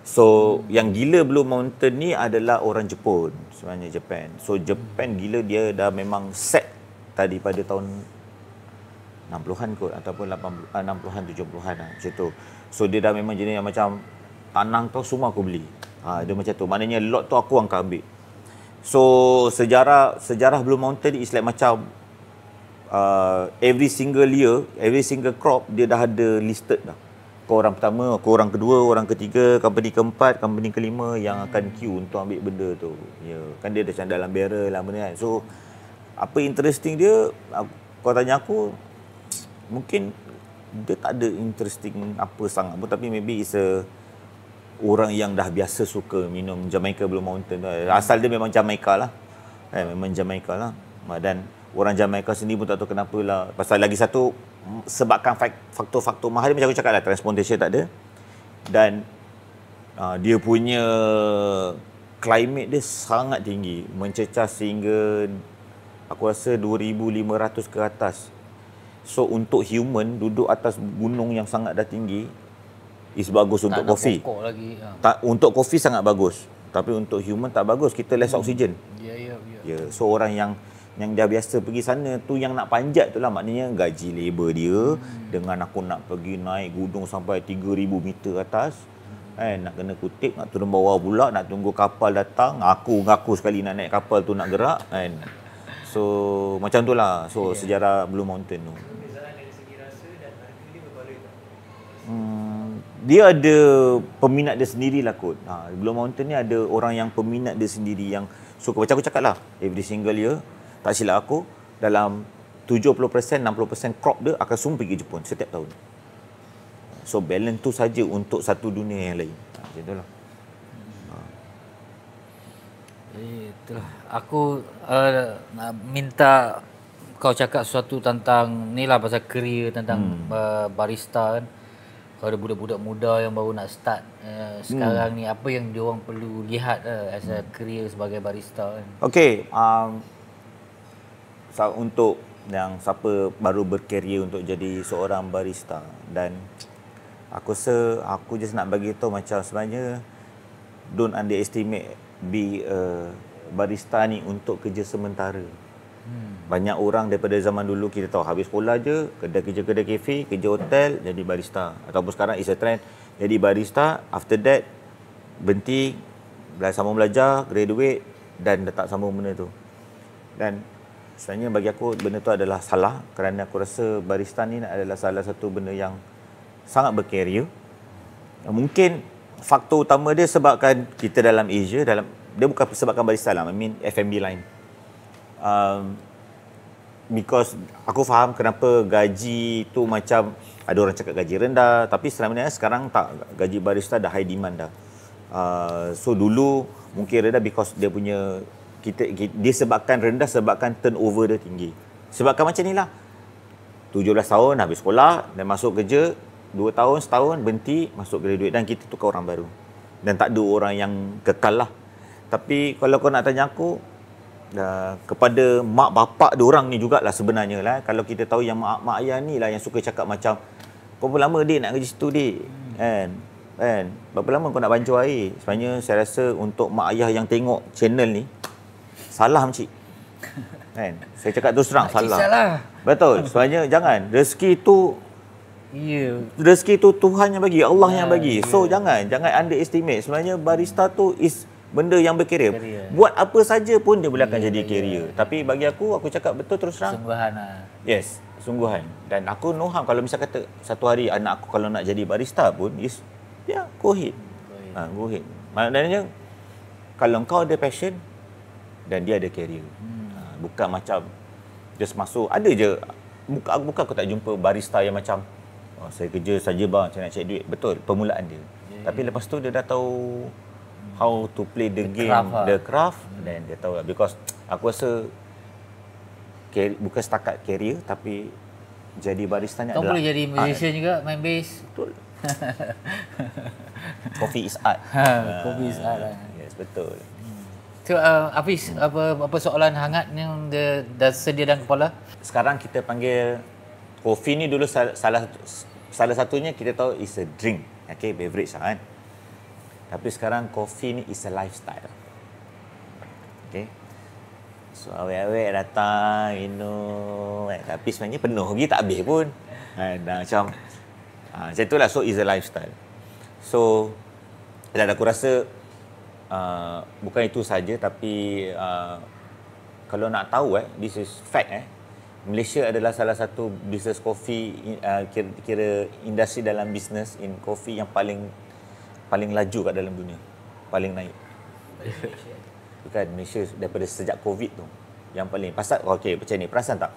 So yang gila Blue Mountain ni adalah orang Jepun sebenarnya, Japan. So Japan gila, dia dah memang set tadi pada tahun 60-an kot ataupun 60-an 70-an lah, macam tu. So dia dah memang jenis yang macam tanah tu semua aku beli. Dia macam tu. Maknanya lot tu aku akan ambil. So sejarah Blue Mountain is like macam every single year, every single crop dia dah ada listed dah. Kau orang pertama, kau orang kedua, orang ketiga, company keempat, company kelima yang akan queue untuk ambil benda tu. Ya, kan dia dah dalam barrel lah benda kan. So apa interesting dia, kau tanya aku, mungkin dia tak ada interesting apa sangat pun, tapi maybe is orang yang dah biasa suka minum Jamaica Blue Mountain. Asal dia memang Jamaica lah. Memang Jamaica lah. Dan orang Jamaica sendiri pun tak tahu kenapa lah. Pasal lagi satu, sebabkan faktor-faktor mahal macam aku cakap lah, transportation tak ada. Dan dia punya climate dia sangat tinggi. Mencecah sehingga aku rasa 2,500 ke atas. So untuk human duduk atas gunung yang sangat dah tinggi is bagus untuk kopi. Untuk kopi sangat bagus. Tapi untuk human tak bagus. Kita less oksigen. Ya. So orang yang dah biasa pergi sana tu yang nak panjat tu lah, maknanya gaji labor dia dengan aku nak pergi naik gunung sampai 3,000 meter atas. Nak kena kutip, nak turun bawah pula, nak tunggu kapal datang. Aku ngaku sekali nak naik kapal tu nak gerak kan. So macam tu lah. So sejarah Blue Mountain tu. Dia ada peminat dia sendirilah kot. Blue Mountain ni ada orang yang peminat dia sendiri yang suka. Macam aku cakap lah, every single year, tak silap aku, dalam 70%, 60% crop dia akan semua pergi Jepun setiap tahun. So balance tu saja untuk satu dunia yang lain. Macam tu lah. Itulah. Aku nak minta kau cakap sesuatu tentang ni lah, pasal career, tentang barista kan. Kalau ada budak-budak muda yang baru nak start sekarang ni, apa yang diorang perlu lihat as a career sebagai barista kan? Okey, untuk yang siapa baru berkarier untuk jadi seorang barista, dan aku rasa aku just nak bagi tahu macam sebenarnya don't underestimate be a barista ni untuk kerja sementara. Banyak orang daripada zaman dulu kita tahu habis sekolah je, kedai kafe, kerja hotel, jadi barista. Ataupun sekarang is a trend, jadi barista, after that berhenti, sambung belajar, graduate dan tak sambung benda tu. Dan sebenarnya bagi aku benda tu adalah salah, kerana aku rasa barista ni adalah salah satu benda yang sangat berkarier. Mungkin faktor utama dia sebabkan kita dalam Asia, dia bukan sebabkan barista lah, I mean F&B line. Because aku faham kenapa gaji tu macam ada orang cakap gaji rendah, tapi sebenarnya sekarang tak, gaji barista dah high demand dah. So dulu mungkin rendah because dia punya dia sebabkan rendah sebabkan turnover dia tinggi. Sebabkan macam ni lah, 17 tahun habis sekolah dan masuk kerja, 2 tahun, setahun berhenti, masuk graduate, dan kita tukar orang baru. Dan tak ada orang yang kekal lah. Tapi kalau kau nak tanya aku, kepada mak bapak diorang ni jugalah sebenarnya lah. Kalau kita tahu yang mak ayah ni lah yang suka cakap macam, berapa lama dik nak kerja situ dik? Kan? Berapa lama kau nak bancuh air? Sebenarnya saya rasa untuk mak ayah yang tengok channel ni, salah makcik. Kan? Saya cakap terus terang, salah. Betul. Sebenarnya jangan. Rezeki tu Tuhan yang bagi, Allah yang bagi. So jangan underestimate. Sebenarnya barista tu is benda yang berkarier. Buat apa saja pun dia boleh akan jadi karier. Tapi bagi aku cakap betul terus terang. Sungguhan lah. Yes, sungguhan. Dan aku know how, kalau misal kata satu hari anak aku kalau nak jadi barista pun, go ahead. Go ahead. Maknanya kalau kau ada passion dan dia ada karier. Bukan macam just masuk, ada je. Bukan aku tak jumpa barista yang macam, saya kerja saja bang, saya nak cari duit. Betul, permulaan dia. Tapi lepas tu dia dah tahu how to play the game, the craft, dan dia tahu lah. Because aku rasa bukan setakat career, tapi jadi barista ni adalah boleh jadi musician juga, main bass. Betul. Coffee is art. Coffee is art lah. Yes, betul. So, Hafiz, apa soalan hangat yang dah sedia dalam kepala? Sekarang kita panggil kopi ni dulu salah satunya kita tahu is a drink, okay, beverage lah kan. Tapi sekarang kopi ni is a lifestyle. Okay. So awet-awet datang minum, tapi sebenarnya penuh lagi, tak habis pun. Macam itulah. So is a lifestyle. So dan aku rasa bukan itu saja, tapi kalau nak tahu this is fact, Malaysia adalah salah satu bisnes kopi, kira industri dalam bisnes in kopi yang paling laju kat dalam dunia, paling naik. Bukan Malaysia daripada sejak COVID tu yang paling. Pasal macam ni, perasan tak?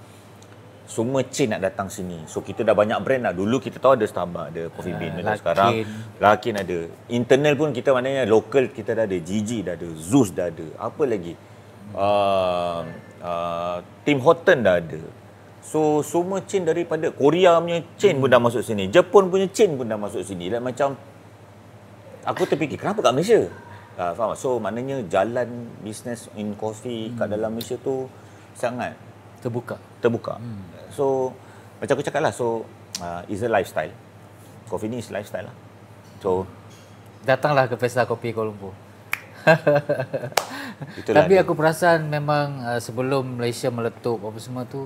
Semua chain nak datang sini. So kita dah banyak brand lah. Dulu kita tahu ada Starbucks, ada Coffee Bean. Sekarang Lakin ada. Internal pun kita maknanya local kita dah ada. Gigi dah ada, Zeus dah ada. Apa lagi? Tim Horton dah ada. So semua chain daripada Korea punya chain pun dah masuk sini. Jepun punya chain pun dah masuk sini. Dan macam aku terfikir, kenapa kat Malaysia? Faham? So maknanya jalan bisnes in coffee kat dalam Malaysia tu sangat terbuka. So macam aku cakap lah, so is a lifestyle. Coffee ni is lifestyle lah. So datanglah ke Pesta Kopi Kuala Lumpur. Tapi dia. aku perasan memang sebelum Malaysia meletup apa semua tu,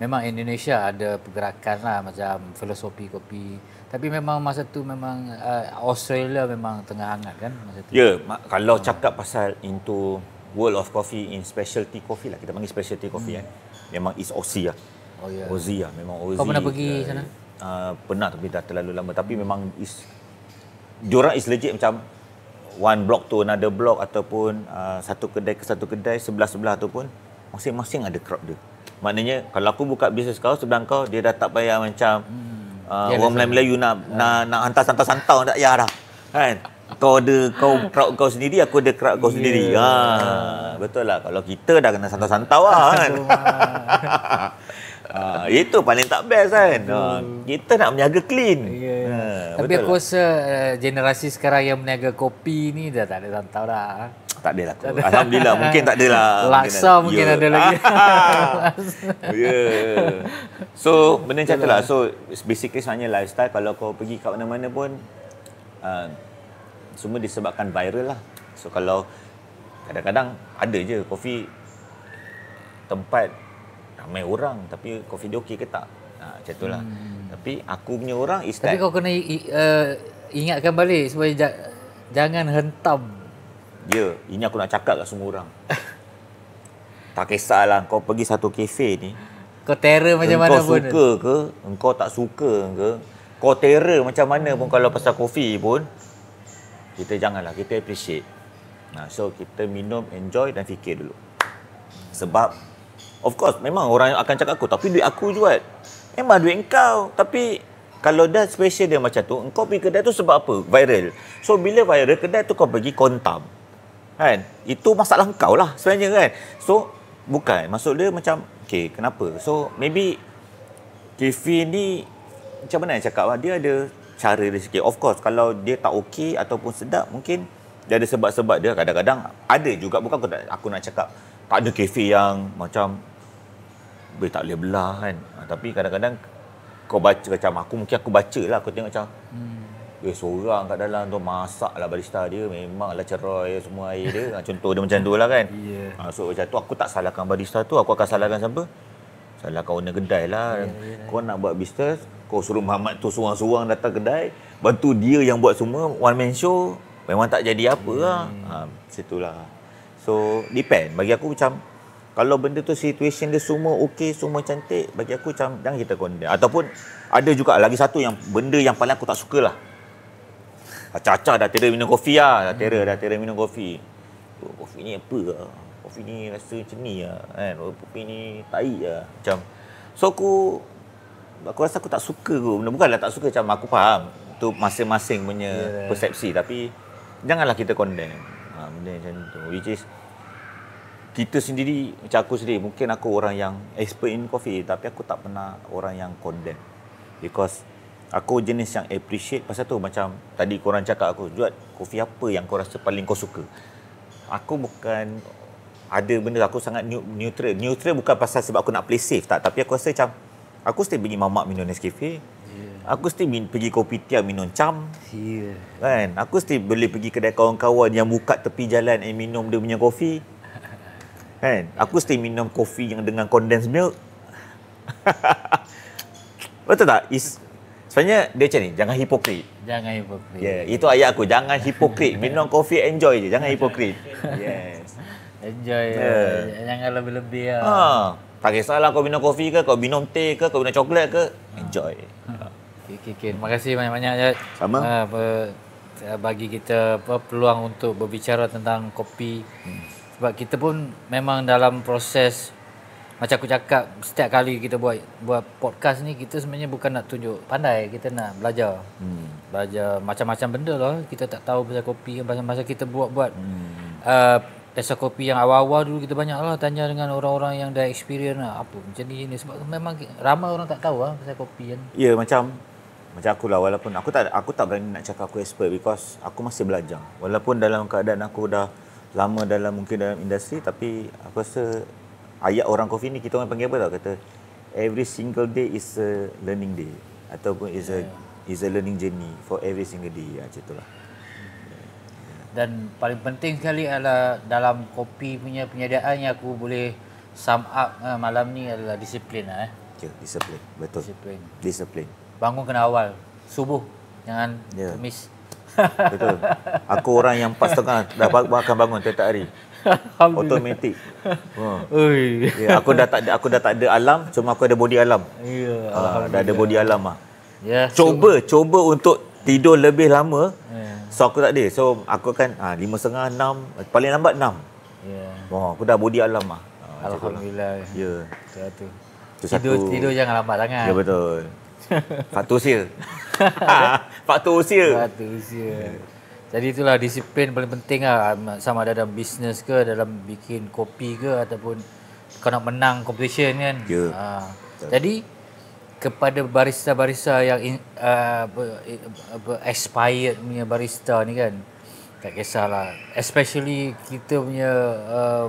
memang Indonesia ada pergerakan lah macam filosofi kopi. Tapi memang masa tu memang Australia memang tengah hangat kan masa tu. Ya, kalau cakap pasal into world of coffee in specialty coffee lah, kita panggil specialty coffee kan. Memang is Aussie lah. Oh ya. Aussie lah, memang Aussie. Kau pernah pergi sana? Pernah tapi dah terlalu lama. Tapi memang diorang is legit macam one block to another block ataupun satu kedai ke satu kedai, sebelah-sebelah tu pun masing-masing ada crowd dia. Maknanya kalau aku buka bisnes kau sebelah kau, dia dah tak payah macam orang Melayu nak hantar santau tak payah dah. Kan? Kau crowd kau sendiri, aku ada crowd kau sendiri. Betul lah. Kalau kita dah kena santau-santau lah kan. Itu paling tak best kan. Kita nak menjaga clean. Tapi aku rasa generasi sekarang yang meniaga kopi ni dah tak ada santau dah. Tak ada lah. Alhamdulillah mungkin tak ada lah. Laksa mungkin ada lagi. So benda macam tu lah. So basically sebenarnya lifestyle kalau kau pergi kat mana-mana pun semua disebabkan viral lah. So kalau kadang-kadang ada je kopi tempat ramai orang tapi kopi dia okey ke tak? Macam tu lah. Tapi aku punya orang is Tapi kau kena ingatkan balik supaya jangan hentam. Ya, ini aku nak cakap kat semua orang. Tak kisahlah kau pergi satu kafe ni. Kau terror macam mana pun. Kau suka ke, engkau tak suka ke, kau terror macam mana pun kalau pasal kopi pun, kita janganlah, kita appreciate. So kita minum, enjoy dan fikir dulu. Sebab of course memang orang akan cakap aku, tapi duit aku jual. Memang duit engkau, tapi kalau dah special dia macam tu, engkau pergi kedai tu sebab apa? Viral. So bila viral, kedai tu kau pergi kontam. Kan? Itu masalah engkau lah sebenarnya kan. So bukan, maksud dia macam okay, kenapa? So maybe kafe ni macam mana nak cakap lah, dia ada cara dia sikit. Of course kalau dia tak okey ataupun sedap, mungkin dia ada sebab-sebab dia. Kadang-kadang ada juga, bukan aku nak cakap tak ada kafe yang macam tak boleh belah kan. Tapi kadang-kadang kau baca macam mungkin aku baca lah, aku tengok macam seorang kat dalam tu masak lah barista dia, memanglah cerai semua air dia. Contoh dia macam tu lah kan. So macam tu aku tak salahkan barista tu, aku akan salahkan siapa? Salahkan owner kedai lah. Kau nak buat bisnes, kau suruh Muhammad tu seorang-seorang datang kedai, bantu dia yang buat semua, one man show, memang tak jadi apa lah. Situlah. So depend, bagi aku macam kalau benda tu situation dia semua okey, semua cantik, bagi aku macam jangan kita condemn. Ataupun ada juga lagi satu yang benda yang paling aku tak suka lah. Acah-acah dah terror minum kopi lah. Dah terror minum kopi. Kopi ni apa lah? Kopi ni rasa macam ni lah. Kan? Kopi ni tahi lah. Macam. So aku rasa aku tak suka kot. Bukanlah tak suka, macam aku faham. Itu masing-masing punya persepsi. Tapi janganlah kita condemn. Benda macam tu. Which is kita sendiri, macam aku sendiri, mungkin aku orang yang expert in coffee, tapi aku tak pernah orang yang condemn. Because aku jenis yang appreciate pasal tu. Macam tadi korang cakap aku, Juat, kopi apa yang kau rasa paling kau suka? Aku bukan ada benda, aku sangat neutral. Neutral bukan pasal sebab aku nak play safe tak, tapi aku rasa macam aku still pergi mamak minum Nescafe. Aku still pergi kopi tiam minum cam. Kan? Aku still boleh pergi kedai kawan-kawan yang buka tepi jalan minum dia punya kopi. Kan? Aku still minum kopi yang dengan condensed milk. Betul tak? Sebenarnya dia macam ni, jangan hipokrit. Jangan hipokrit. Itu ayat aku, jangan hipokrit. Minum kopi enjoy je, jangan hipokrit. Yes. Enjoy. Jangan lebih-lebih lah. Tak kisahlah kau minum kopi ke, kau minum teh ke, kau minum coklat ke, enjoy. Okay. Terima kasih banyak-banyak Jad. Sama. Bagi kita peluang untuk berbicara tentang kopi. Sebab kita pun memang dalam proses, macam aku cakap, setiap kali kita buat podcast ni, kita sebenarnya bukan nak tunjuk pandai, kita nak belajar. Belajar macam-macam benda lah. Kita tak tahu pasal kopi, masa kita buat pasal kopi yang awal-awal dulu, kita banyak lah tanya dengan orang-orang yang dah experience lah, apa macam ni. Sebab memang ramai orang tak tahu lah pasal kopi kan. Ya, macam aku lah, walaupun aku tak berani nak cakap aku expert, because aku masih belajar. Walaupun dalam keadaan aku dah lama mungkin dalam industri, tapi aku rasa ayat orang kopi ni kita orang panggil apa tau, kata every single day is a learning day, ataupun is a learning journey for every single day. Macam itulah. Dan paling penting sekali adalah dalam kopi punya penyediaan yang aku boleh sum up malam ni adalah disiplin lah. Disiplin. Betul. Disiplin. Bangun kena awal. Subuh. Jangan miss. Betul. Aku orang yang 4:30 dah akan bangun tiap hari. Automatik. Aku dah tak ada alarm, cuma aku ada body alarm. Dah ada body alarm lah. Cuba untuk tidur lebih lama. So aku tak ada. So aku akan 5:30, 6, paling lambat 6. Aku dah body alarm lah. Alhamdulillah. Ya. Tidur jangan lambat sangat. Ya betul. Faktor usia. Faktor usia. Jadi itulah disiplin paling penting lah, sama ada dalam bisnes ke, dalam bikin kopi ke, ataupun kau nak menang competition kan. Jadi kepada barista-barista yang expired punya barista ni kan, tak kisahlah, especially kita punya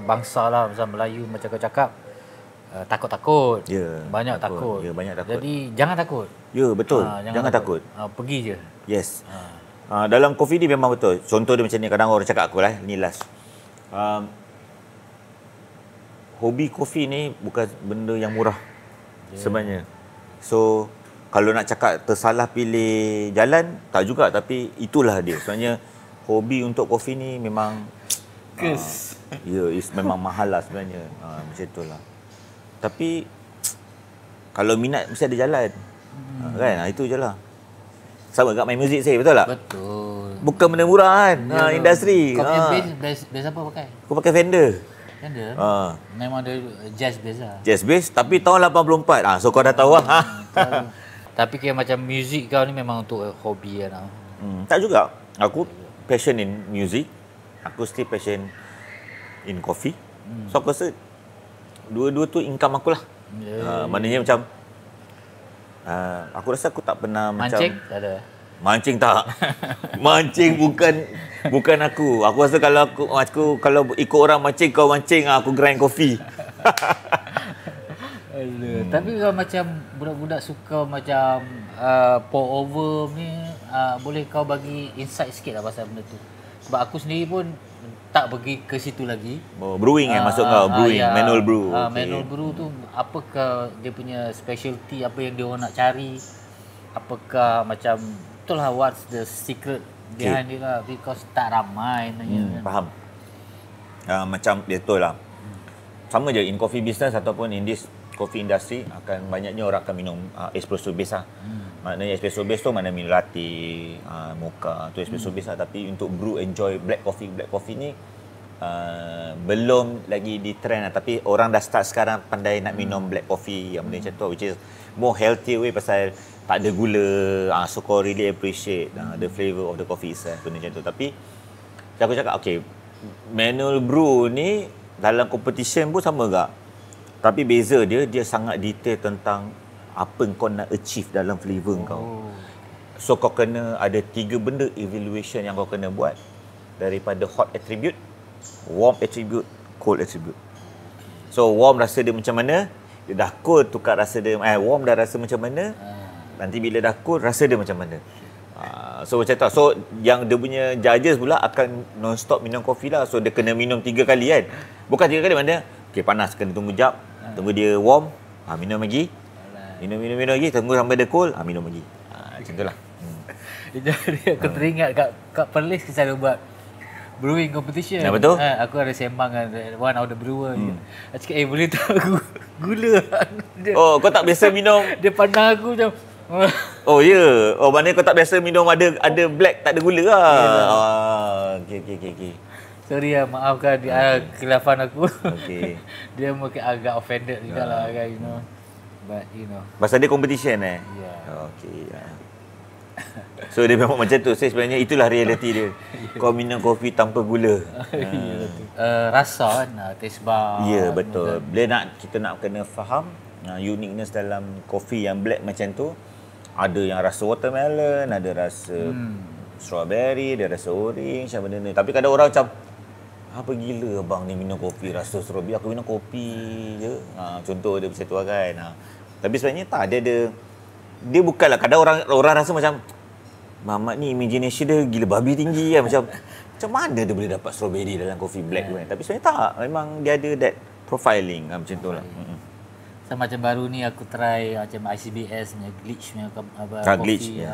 bangsa lah, macam Melayu macam kau cakap, takut-takut. Banyak takut. Banyak takut. Jadi jangan takut. Betul. Jangan takut. Pergi je. Yes. Dalam kopi ni memang betul. Contoh dia macam ni, kadang orang cakap aku lah, ni last. Hobi kopi ni bukan benda yang murah sebenarnya. So, kalau nak cakap tersalah pilih jalan, tak juga, tapi itulah dia. Sebenarnya, hobi untuk kopi ni memang memang mahal lah sebenarnya. Macam itulah. Tapi kalau minat mesti ada jalan. Kan? Itu je lah. Sama kat main muzik saya, betul tak? Betul. Bukan benda murah kan, industri. Kau punya bass apa pakai? Aku pakai Fender. Fender? Memang ada jazz bass lah. Jazz bass, tapi tahun 84. So kau dah tahu lah. Tapi kayak macam muzik kau ni memang untuk hobi kan? Tak juga. Aku passion in music. Aku still passion in coffee. So aku rasa dua-dua tu income aku lah. Maknanya macam aku rasa aku tak pernah mancing? Macam tak ada. Mancing tak. Mancing bukan aku. Aku rasa kalau aku kalau ikut orang mancing, kau mancing, aku grind kopi. Tapi kalau macam budak-budak suka macam pour over ni, boleh kau bagi insight sikit lah pasal benda tu. Sebab aku sendiri pun tak pergi ke situ lagi. Brewing masuk kau, brewing, manual brew. Manual brew tu apakah dia punya specialty, apa yang dia orang nak cari? Apakah macam itulah what's the secret behind it lah, because tak ramai nanya. Faham. Macam betul lah. Sama je in coffee business ataupun in this coffee industry, akan banyaknya orang akan minum espresso base lah. Maknanya espresso base tu mana minum latte, mocha tu espresso base lah. Tapi untuk brew enjoy black coffee ni belum lagi di trend lah. Tapi orang dah start sekarang pandai nak minum black coffee yang benda macam tu, which is more healthy way pasal tak ada gula. So kau really appreciate the flavour of the coffee itself, benda macam tu. Tapi aku cakap okay, manual brew ni dalam competition pun sama gak. Tapi beza dia sangat detail tentang apa kau nak achieve dalam flavor kau. So kau kena ada 3 benda evaluation yang kau kena buat, daripada hot attribute, warm attribute, cold attribute. So warm rasa dia macam mana, dia dah cold tukar rasa dia, warm dah rasa macam mana, nanti bila dah cold rasa dia macam mana. So macam tu. So yang dia punya judges pula akan non-stop minum kopi lah. So dia kena minum 3 kali kan. Bukan 3 kali, mana okay, panas kena tunggu jap, tunggu dia warm, minum lagi. Minum lagi, tunggu sampai dia cold, minum lagi. Macam tu lah. Jadi aku teringat kat Perlis kita ada buat brewing competition. Betul. Aku ada sembang dengan one of the brewer. Aku cakap, boleh tak gula? Dia, kau tak biasa minum? Dia pandang aku macam ya. Maknanya kau tak biasa minum ada black, tak ada gula lah. Okay. Sorry lah, maafkan khilafan aku. Okay. Dia mungkin agak offended juga lah kan, But pasal dia competition Okay. So dia memang macam tu. Sebenarnya itulah reality dia. Kau minum kopi tanpa gula. Rasa kan, taste bar. Ya, betul. Kita nak kena faham uniqueness dalam kopi yang black macam tu. Ada yang rasa watermelon, ada rasa strawberry, ada rasa orange, macam benda ni. Tapi kadang orang macam, apa gila abang ni minum kopi rasa strawberry, aku minum kopi je. Contoh dia macam tu kan. Tapi sebenarnya tak, dia bukanlah, kadang orang rasa macam Mamat ni imagination dia gila babi tinggi kan. Macam mana dia boleh dapat strawberry dalam kopi black kan. Tapi sebenarnya tak, memang dia ada that profiling macam tu lah. Atau macam baru ni aku try macam ICBS punya Glitch punya Glitch, coffee.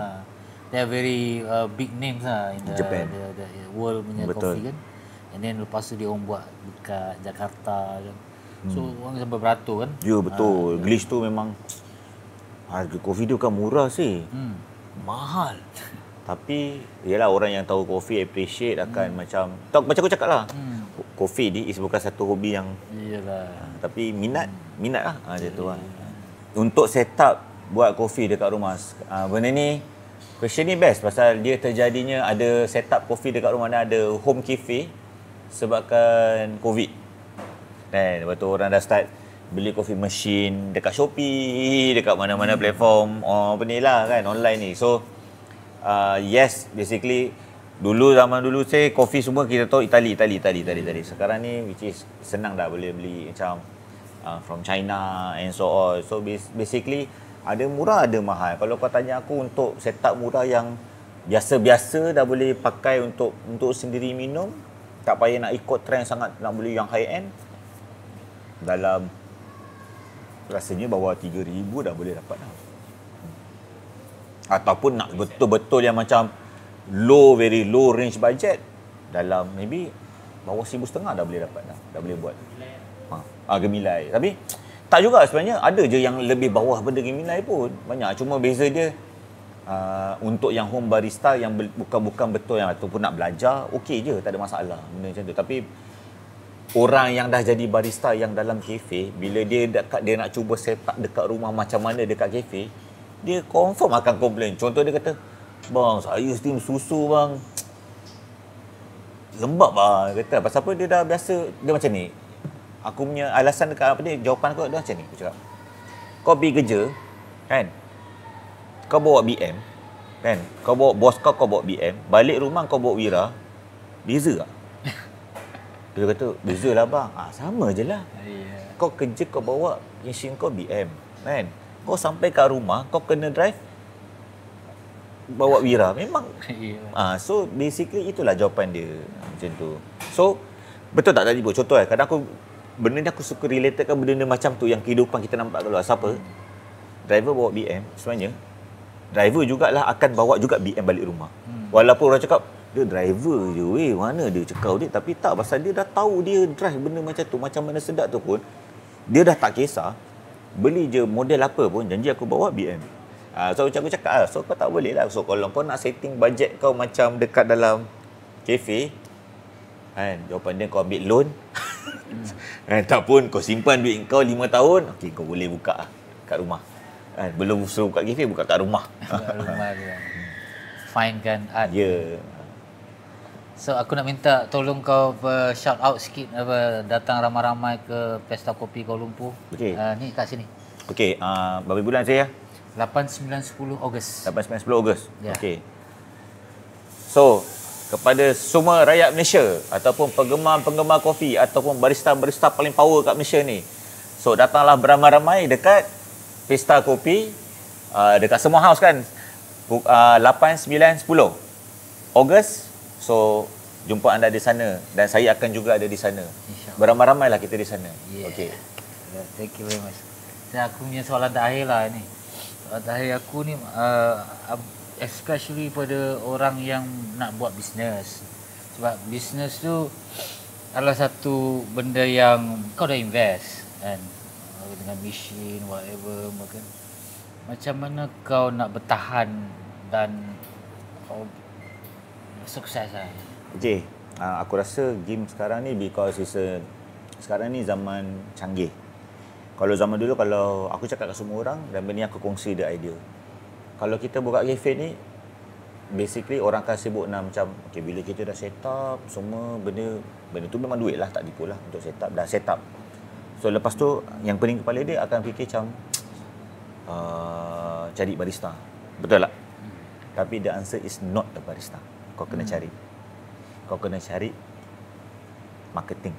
They are very big names lah in the Japan. the world punya Betul. coffee kan. And then lepas tu dia orang buat dekat Jakarta kan. So orang sampai beratur kan. Ya betul. Glitch tu memang harga kopi dia bukan murah sih. Mahal. Tapi yalah, orang yang tahu kopi appreciate akan macam aku cakap lah. Kopi ni is bukan satu hobi yang Iyalah. tapi minat lah macam tu lah. Untuk set up buat kopi dekat rumah, benda ni question ni best pasal dia terjadinya ada set up kopi dekat rumah dan ada home cafe sebabkan COVID. Lepas tu orang dah start beli coffee machine dekat Shopee, dekat mana-mana platform apa ni lah kan, online ni. So yes, basically zaman dulu saya kopi semua kita tahu Itali. Sekarang ni which is senang dah boleh beli macam from China and so on. So basically ada murah ada mahal. Kalau kau tanya aku untuk setup murah yang biasa-biasa dah boleh pakai untuk sendiri minum, tak payah nak ikut trend sangat nak beli yang high end, dalam rasanya bawah 3,000 dah boleh dapat dah. Ataupun nak betul-betul yang macam very low range budget, dalam maybe bawah 1,500 dah boleh dapat dah boleh buat. Gemilai. Tapi tak juga sebenarnya, ada je yang lebih bawah benda Gemilai pun banyak. Cuma beza dia untuk yang home barista yang bukan betul yang ataupun nak belajar, okey je, tak ada masalah benda macam tu. Tapi orang yang dah jadi barista yang dalam kafe, bila dia nak cuba set up dekat rumah macam mana dekat kafe, dia confirm akan komplain. Contoh dia kata, "Bang, saya steam susu bang, lembab bang." Dia kata, pasal apa? Dia dah biasa, dia macam ni. Aku punya alasan dekat apa ni, jawapan aku dia macam ni. Aku cakap, kau pergi kerja, kan? Kau bawa BM, kan? Kau bawa bos kau bawa BM, balik rumah kau bawa Wira, beza tak? Dia kata, beza lah bang. Sama je lah. Kau kerja kau bawa mesin kau BM, kan? Kau sampai kat rumah, kau kena drive bawa Wira. Memang. So basically itulah jawapan dia macam tu. So betul tak tadi pun contoh kadang aku benda ni aku suka relatekan benda macam tu yang kehidupan kita nampak kat luar. Siapa? Driver bawa BM, sebenarnya driver jugalah akan bawa juga BM balik rumah. Walaupun orang cakap dia driver je weh, mana dia cekau dia, tapi tak, pasal dia dah tahu dia drive benda macam tu, macam mana sedap tu pun dia dah tak kisah. Beli je model apa pun, janji aku bawa BM. So aku cakap so kau tak boleh lah. So kalau kau nak setting budget kau macam dekat dalam kafe, kan, jawapan dia kau ambil loan. Ataupun kau simpan duit kau 5 tahun, okey kau boleh buka kat rumah. Kan, belum suruh buka kafe, buka kat rumah. Kat rumah dia. Fine kan art. Ya. So aku nak minta tolong kau shout out sikit datang ramai-ramai ke Pesta Kopi Kuala Lumpur. Okey. Ni kat sini. Okey, berapa bulan saya? 8, 9, 10 Ogos. 8, 9, 10 Ogos. Ya. Okey. So, kepada semua rakyat Malaysia ataupun penggemar-penggemar kopi ataupun barista-barista paling power kat Malaysia ni. So, datanglah beramai-ramai dekat Pesta Kopi dekat semua house kan. 8, 9, 10 Ogos. So, jumpa anda di sana dan saya akan juga ada di sana. Beramai-ramailah kita di sana. Yeah. Okey. Thank you very much. Dan aku punya soalan terakhir lah ni. Soalan terakhir aku ni especially pada orang yang nak buat bisnes. Sebab bisnes tu adalah satu benda yang kau dah invest kan, dengan mesin whatever kan. Macam mana kau nak bertahan dan kau sukses lah. Okey, aku rasa game sekarang ni because sekarang ni zaman canggih. Kalau zaman dulu, kalau aku cakap kat semua orang dan benda ni aku kongsi the idea. Kalau kita buka cafe ni, basically orang akan sibuk nak macam, okay, bila kita dah set up semua benda tu memang duit lah, tak tipu lah untuk set up, dah set up. So lepas tu yang pening kepala dia akan fikir macam cari barista. Betul tak? Tapi the answer is not a barista. Kau kena cari. Kau kena cari marketing.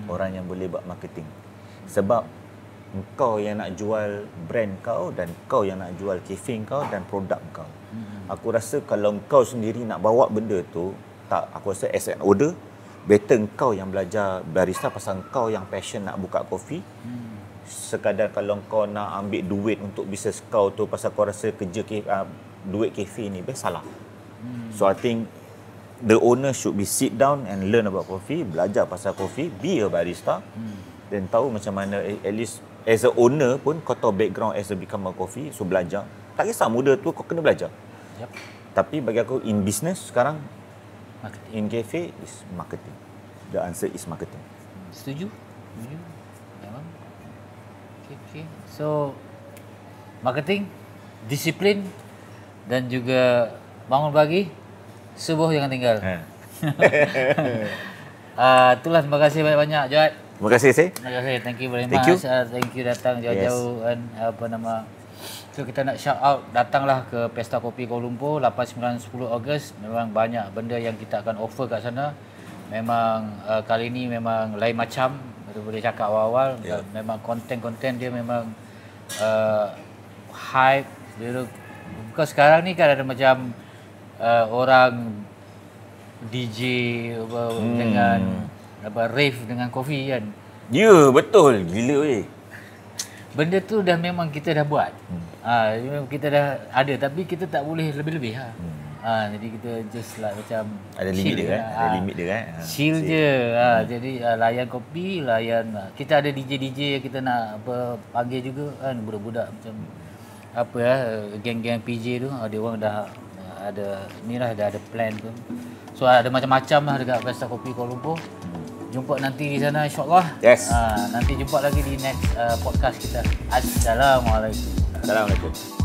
Orang yang boleh buat marketing. Sebab kau yang nak jual brand kau dan kau yang nak jual cafe kau dan produk kau. Aku rasa kalau kau sendiri nak bawa benda tu, tak, aku rasa as an order, better kau yang belajar barista pasal kau yang passion nak buka kopi. sekadar kalau kau nak ambil duit untuk bisnes kau tu pasal kau rasa kerja duit kafe ni, salah. So I think the owner should be sit down and learn about coffee, belajar pasal coffee, be a barista, dan tahu macam mana, at least as a owner pun kau tahu background as a become a coffee, so belajar. Tak kisah muda tu, kau kena belajar. Yep. Tapi bagi aku in business sekarang, Marketing. in cafe is marketing. The answer is marketing. Setuju? Setuju. Memang. Okay. So, marketing, disiplin dan juga bangun pagi, subuh jangan tinggal. Itulah, terima kasih banyak-banyak Joad. Terima kasih, Seh. Terima kasih. Thank you very Thank much. you. Thank you datang jauh-jauh kan, So kita nak shout out, datanglah ke Pesta Kopi Kuala Lumpur 8, 9, 10 Ogos. Memang banyak benda yang kita akan offer kat sana. Memang kali ni memang lain macam. Kita boleh cakap awal-awal. Yeah. Memang konten-konten dia memang hype. Bukan sekarang ni kan ada macam orang DJ dengan rave dengan kopi kan. Ya, betul. Gila weh. Benda tu dah memang kita dah buat. Kita dah ada tapi kita tak boleh lebih-lebih jadi kita just like macam Ada limit dia kan? Ada limit dia kan? Chill je. Jadi layan kopi, layan kita ada DJ yang kita nak panggil juga kan, budak-budak macam geng-geng PJ tu, ada orang dah ada ni lah, dah ada plan tu. So ada macam-macam lah dekat Pesta Kopi Kuala Lumpur. Jumpa nanti di sana insya-Allah. Yes. Nanti jumpa lagi di next podcast kita. Assalamualaikum. Assalamualaikum.